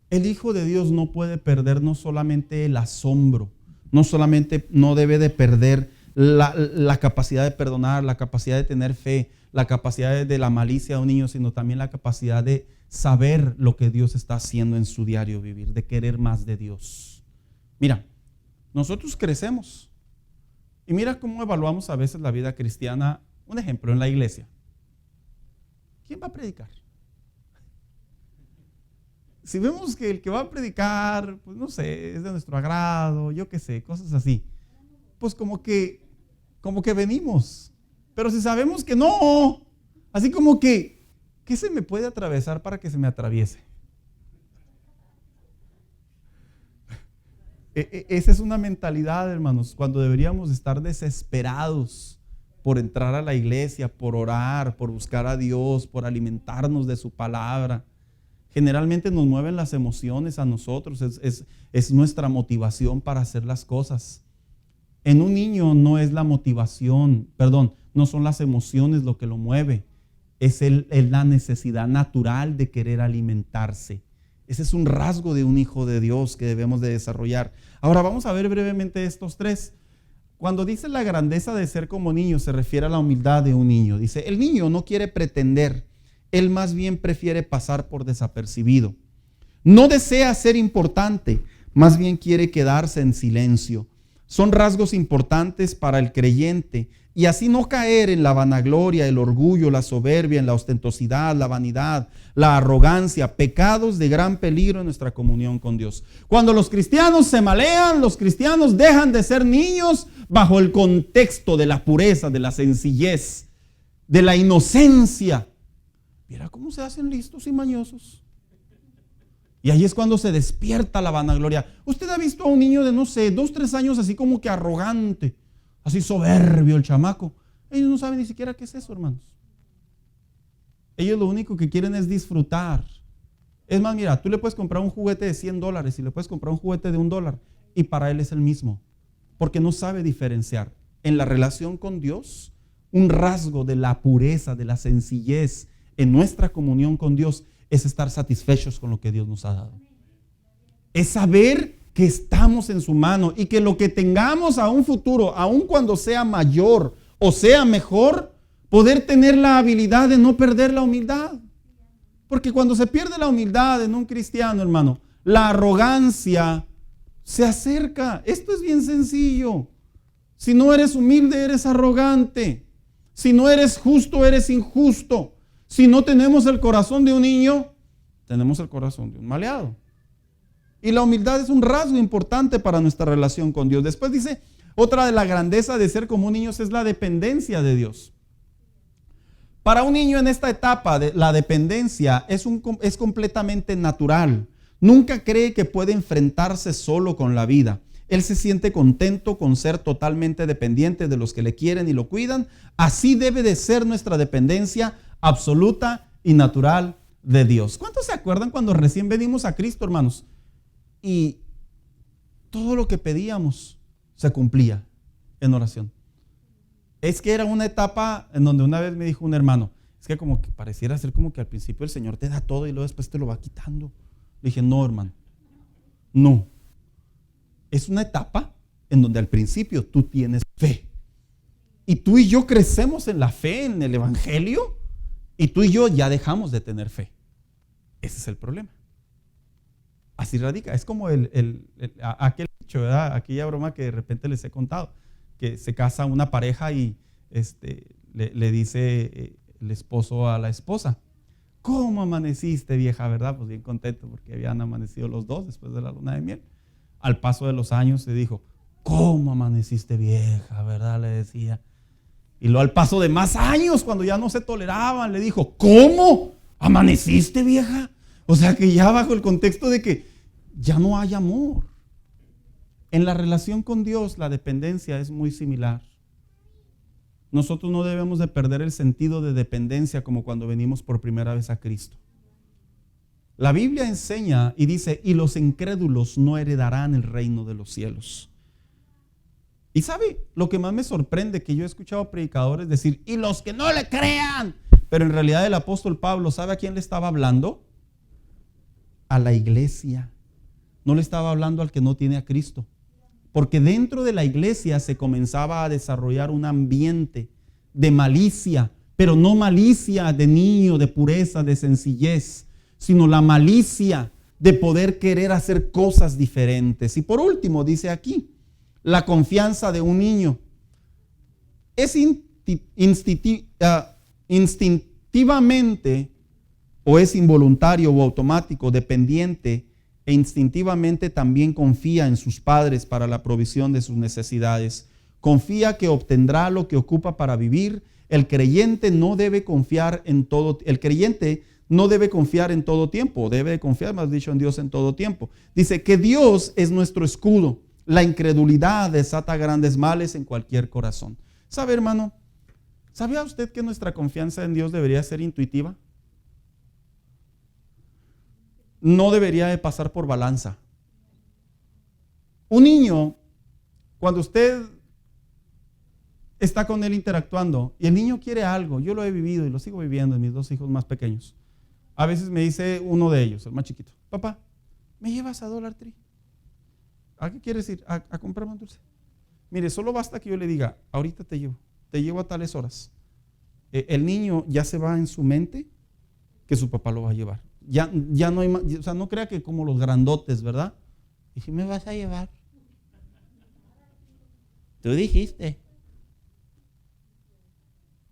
El Hijo de Dios no puede perder no solamente el asombro, no debe de perder la capacidad de perdonar, la capacidad de tener fe, la capacidad de la malicia de un niño, sino también la capacidad de saber lo que Dios está haciendo en su diario vivir, de querer más de Dios. Mira, nosotros crecemos y mira cómo evaluamos a veces la vida cristiana. Un ejemplo, en la iglesia. ¿Quién va a predicar? Si vemos que el que va a predicar, pues no sé, es de nuestro agrado, yo qué sé, cosas así, pues como que venimos. Pero si sabemos que no, así como que, ¿qué se me puede atravesar para que se me atraviese? Esa es una mentalidad, hermanos, cuando deberíamos estar desesperados por entrar a la iglesia, por orar, por buscar a Dios, por alimentarnos de su palabra. Generalmente nos mueven las emociones a nosotros, es nuestra motivación para hacer las cosas. En un niño no es la motivación, no son las emociones lo que lo mueve, es la necesidad natural de querer alimentarse. Ese es un rasgo de un hijo de Dios que debemos de desarrollar. Ahora vamos a ver brevemente estos 3. Cuando dice la grandeza de ser como niño, se refiere a la humildad de un niño. Dice, el niño no quiere pretender, él más bien prefiere pasar por desapercibido. No desea ser importante, más bien quiere quedarse en silencio. Son rasgos importantes para el creyente y así no caer en la vanagloria, el orgullo, la soberbia, en la ostentosidad, la vanidad, la arrogancia, pecados de gran peligro en nuestra comunión con Dios. Cuando los cristianos se malean, los cristianos dejan de ser niños bajo el contexto de la pureza, de la sencillez, de la inocencia. Mira cómo se hacen listos y mañosos. Y ahí es cuando se despierta la vanagloria. Usted ha visto a un niño de, no sé, 2, 3 años así como que arrogante, así soberbio el chamaco. Ellos no saben ni siquiera qué es eso, hermanos. Ellos lo único que quieren es disfrutar. Es más, mira, tú le puedes comprar un juguete de $100 y le puedes comprar un juguete de $1 y para él es el mismo. Porque no sabe diferenciar. En la relación con Dios, un rasgo de la pureza, de la sencillez en nuestra comunión con Dios es estar satisfechos con lo que Dios nos ha dado. Es saber que estamos en su mano y que lo que tengamos a un futuro, aun cuando sea mayor o sea mejor, poder tener la habilidad de no perder la humildad. Porque cuando se pierde la humildad en un cristiano, hermano, la arrogancia se acerca. Esto es bien sencillo. Si no eres humilde, eres arrogante. Si no eres justo, eres injusto. Si no tenemos el corazón de un niño, tenemos el corazón de un maleado. Y la humildad es un rasgo importante para nuestra relación con Dios. Después dice, otra de la grandeza de ser como niños es la dependencia de Dios. Para un niño en esta etapa, la dependencia es completamente natural. Nunca cree que puede enfrentarse solo con la vida. Él se siente contento con ser totalmente dependiente de los que le quieren y lo cuidan. Así debe de ser nuestra dependencia absoluta y natural de Dios. ¿Cuántos se acuerdan cuando recién venimos a Cristo, hermanos? Y todo lo que pedíamos se cumplía en oración. Es que era una etapa en donde una vez me dijo un hermano, es que como que pareciera ser como que al principio el Señor te da todo y luego después te lo va quitando. Le dije, no, hermano, no. Es una etapa en donde al principio tú tienes fe. Y tú y yo crecemos en la fe, en el Evangelio, y tú y yo ya dejamos de tener fe. Ese es el problema. Así radica. Es como aquel dicho, ¿verdad? Aquella broma que de repente les he contado, que se casa una pareja y le dice el esposo a la esposa, ¿cómo amaneciste, vieja? ¿Verdad? Pues bien contento porque habían amanecido los dos después de la luna de miel. Al paso de los años le dijo, ¿cómo amaneciste, vieja? ¿Verdad? Le decía. Y luego al paso de más años, cuando ya no se toleraban, le dijo, ¿cómo amaneciste, vieja? O sea que ya bajo el contexto de que ya no hay amor. En la relación con Dios, la dependencia es muy similar. Nosotros no debemos de perder el sentido de dependencia como cuando venimos por primera vez a Cristo. La Biblia enseña y dice, y los incrédulos no heredarán el reino de los cielos. Y ¿sabe lo que más me sorprende? Que yo he escuchado predicadores decir, y los que no le crean. Pero en realidad el apóstol Pablo, ¿sabe a quién le estaba hablando? A la iglesia. No le estaba hablando al que no tiene a Cristo. Porque dentro de la iglesia se comenzaba a desarrollar un ambiente de malicia, pero no malicia de niño, de pureza, de sencillez, sino la malicia de poder querer hacer cosas diferentes. Y por último, dice aquí, la confianza de un niño es instintivamente o es involuntario o automático, dependiente e instintivamente también confía en sus padres para la provisión de sus necesidades. Confía que obtendrá lo que ocupa para vivir. El creyente no debe confiar en todo tiempo, debe confiar, más dicho, en Dios en todo tiempo. Dice que Dios es nuestro escudo. La incredulidad desata grandes males en cualquier corazón. ¿Sabe, hermano? ¿Sabía usted que nuestra confianza en Dios debería ser intuitiva? No debería de pasar por balanza. Un niño, cuando usted está con él interactuando y el niño quiere algo, yo lo he vivido y lo sigo viviendo en mis dos hijos más pequeños. A veces me dice uno de ellos, el más chiquito, papá, ¿me llevas a Dollar Tree? ¿A qué quieres ir? A comprarme un dulce. Mire, solo basta que yo le diga, ahorita te llevo a tales horas. El niño ya se va en su mente que su papá lo va a llevar. Ya no hay más, o sea, no crea que como los grandotes, ¿verdad? ¿Y si me vas a llevar? Tú dijiste.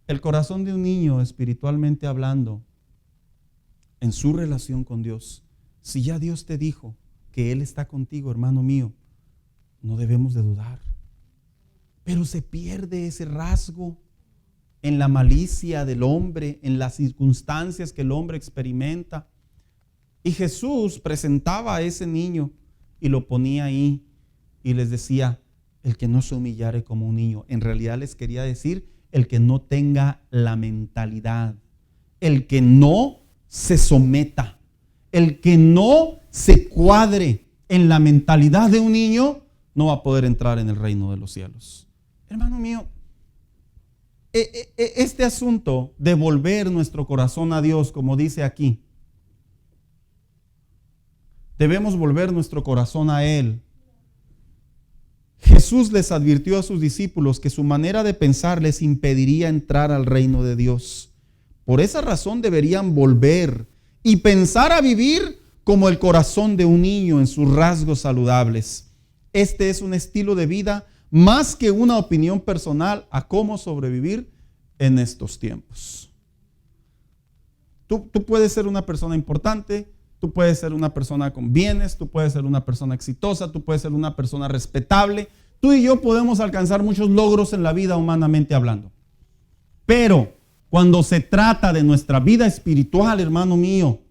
El corazón de un niño, espiritualmente hablando, en su relación con Dios, si ya Dios te dijo que Él está contigo, hermano mío, no debemos de dudar. Pero se pierde ese rasgo en la malicia del hombre, en las circunstancias que el hombre experimenta. Y Jesús presentaba a ese niño y lo ponía ahí y les decía, el que no se humillare como un niño. En realidad les quería decir, el que no tenga la mentalidad, el que no se someta, el que no se cuadre en la mentalidad de un niño, no va a poder entrar en el reino de los cielos. Hermano mío, este asunto de volver nuestro corazón a Dios, como dice aquí, debemos volver nuestro corazón a Él. Jesús les advirtió a sus discípulos que su manera de pensar les impediría entrar al reino de Dios. Por esa razón deberían volver y pensar a vivir como el corazón de un niño en sus rasgos saludables. Este es un estilo de vida más que una opinión personal a cómo sobrevivir en estos tiempos. Tú puedes ser una persona importante, tú puedes ser una persona con bienes, tú puedes ser una persona exitosa, tú puedes ser una persona respetable. Tú y yo podemos alcanzar muchos logros en la vida humanamente hablando. Pero cuando se trata de nuestra vida espiritual, hermano mío,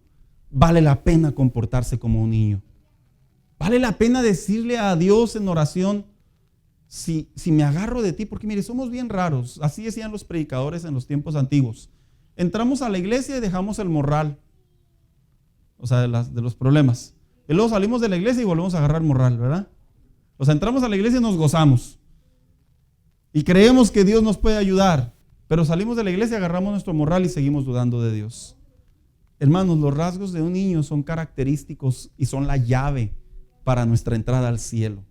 vale la pena comportarse como un niño. Vale la pena decirle a Dios en oración, si me agarro de ti, porque mire, somos bien raros. Así decían los predicadores en los tiempos antiguos. Entramos a la iglesia y dejamos el morral. O sea, de los problemas. Y luego salimos de la iglesia y volvemos a agarrar morral, ¿verdad? O sea, entramos a la iglesia y nos gozamos. Y creemos que Dios nos puede ayudar. Pero salimos de la iglesia, agarramos nuestro morral y seguimos dudando de Dios. Hermanos, los rasgos de un niño son característicos y son la llave para nuestra entrada al cielo.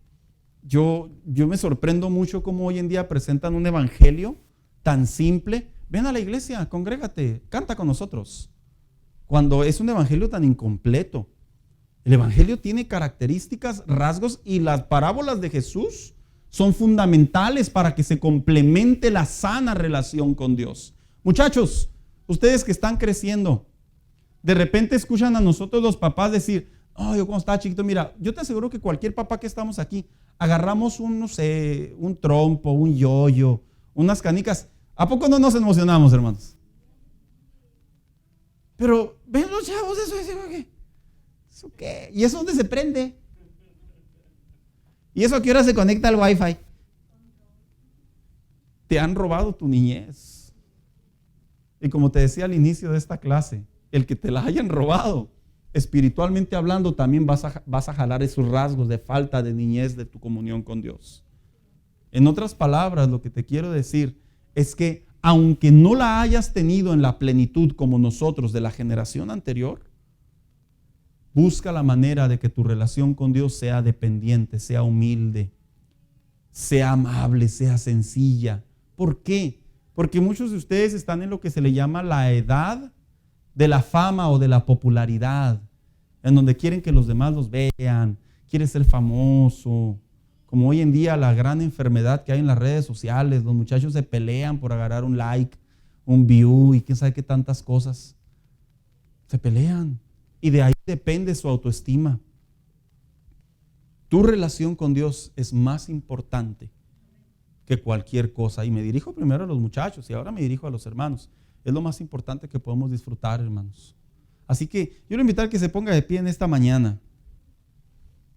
Yo me sorprendo mucho cómo hoy en día presentan un evangelio tan simple. Ven a la iglesia, congrégate, canta con nosotros. Cuando es un evangelio tan incompleto. El evangelio tiene características, rasgos, y las parábolas de Jesús son fundamentales para que se complemente la sana relación con Dios. Muchachos, ustedes que están creciendo, De repente escuchan a nosotros los papás decir, oh, yo cuando estaba chiquito, mira, yo te aseguro que cualquier papá que estamos aquí, agarramos un, no sé, un trompo, un yoyo, unas canicas. ¿A poco no nos emocionamos, hermanos? Pero ven los chavos, ¿eso qué? ¿Y eso dónde se prende? ¿Y eso a qué hora se conecta al Wi-Fi? Te han robado tu niñez. Y como te decía al inicio de esta clase, el que te la hayan robado, espiritualmente hablando, también vas a jalar esos rasgos de falta de niñez de tu comunión con Dios. En otras palabras, lo que te quiero decir es que aunque no la hayas tenido en la plenitud como nosotros de la generación anterior, busca la manera de que tu relación con Dios sea dependiente, sea humilde, sea amable, sea sencilla. ¿Por qué? Porque muchos de ustedes están en lo que se le llama la edad de la fama o de la popularidad, en donde quieren que los demás los vean, quieren ser famoso. Como hoy en día la gran enfermedad que hay en las redes sociales, los muchachos se pelean por agarrar un like, un view y quién sabe qué tantas cosas. Se pelean y de ahí depende su autoestima. Tu relación con Dios es más importante que cualquier cosa. Y me dirijo primero a los muchachos y ahora me dirijo a los hermanos. Es lo más importante que podemos disfrutar, hermanos. Así que yo le voy a invitar a que se ponga de pie en esta mañana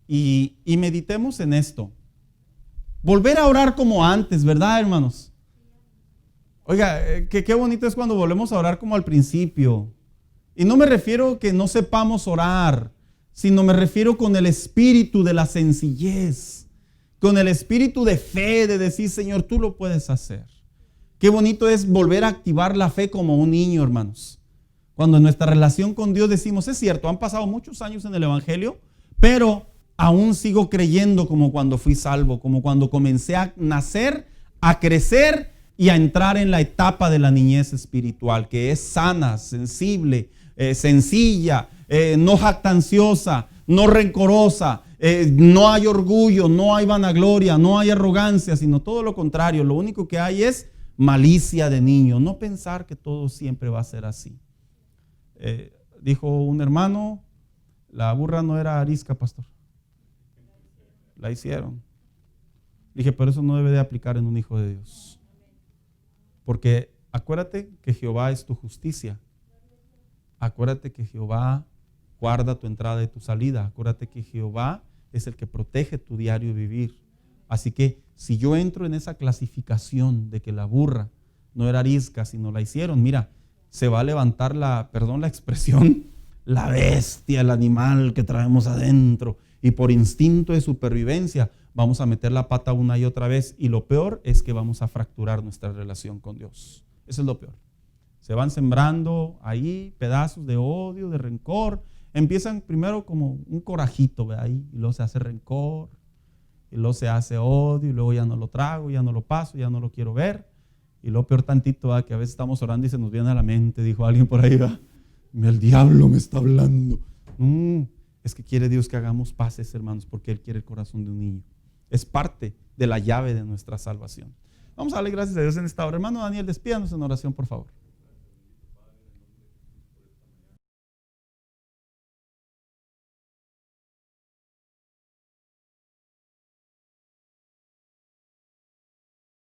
y meditemos en esto. Volver a orar como antes, ¿verdad, hermanos? Oiga, qué bonito es cuando volvemos a orar como al principio. Y no me refiero que no sepamos orar, sino me refiero con el espíritu de la sencillez, con el espíritu de fe, de decir, Señor, tú lo puedes hacer. Qué bonito es volver a activar la fe como un niño, hermanos. Cuando en nuestra relación con Dios decimos, es cierto, han pasado muchos años en el Evangelio, pero aún sigo creyendo como cuando fui salvo, como cuando comencé a nacer, a crecer y a entrar en la etapa de la niñez espiritual, que es sana, sensible, sencilla, no jactanciosa, no rencorosa, no hay orgullo, no hay vanagloria, no hay arrogancia, sino todo lo contrario. Lo único que hay es malicia de niño, no pensar que todo siempre va a ser así. Dijo un hermano, la burra no era arisca, pastor. La hicieron. Dije, pero eso no debe de aplicar en un hijo de Dios. Porque acuérdate que Jehová es tu justicia. Acuérdate que Jehová guarda tu entrada y tu salida. Acuérdate que Jehová es el que protege tu diario vivir. Así que si yo entro en esa clasificación de que la burra no era arisca, sino la hicieron, mira, se va a levantar perdón la expresión, la bestia, el animal que traemos adentro. Y por instinto de supervivencia vamos a meter la pata una y otra vez. Y lo peor es que vamos a fracturar nuestra relación con Dios. Eso es lo peor. Se van sembrando ahí pedazos de odio, de rencor. Empiezan primero como un corajito, ¿ve? Ahí, y luego se hace rencor, y luego se hace odio, y luego ya no lo trago, ya no lo paso, ya no lo quiero ver. Y lo peor tantito, ¿va? Que a veces estamos orando y se nos viene a la mente, dijo alguien por ahí, ¿va? El diablo me está hablando. Es que quiere Dios que hagamos paces, hermanos, porque Él quiere el corazón de un niño. Es parte de la llave de nuestra salvación. Vamos a darle gracias a Dios en esta hora. Hermano Daniel, despídanos en oración, por favor.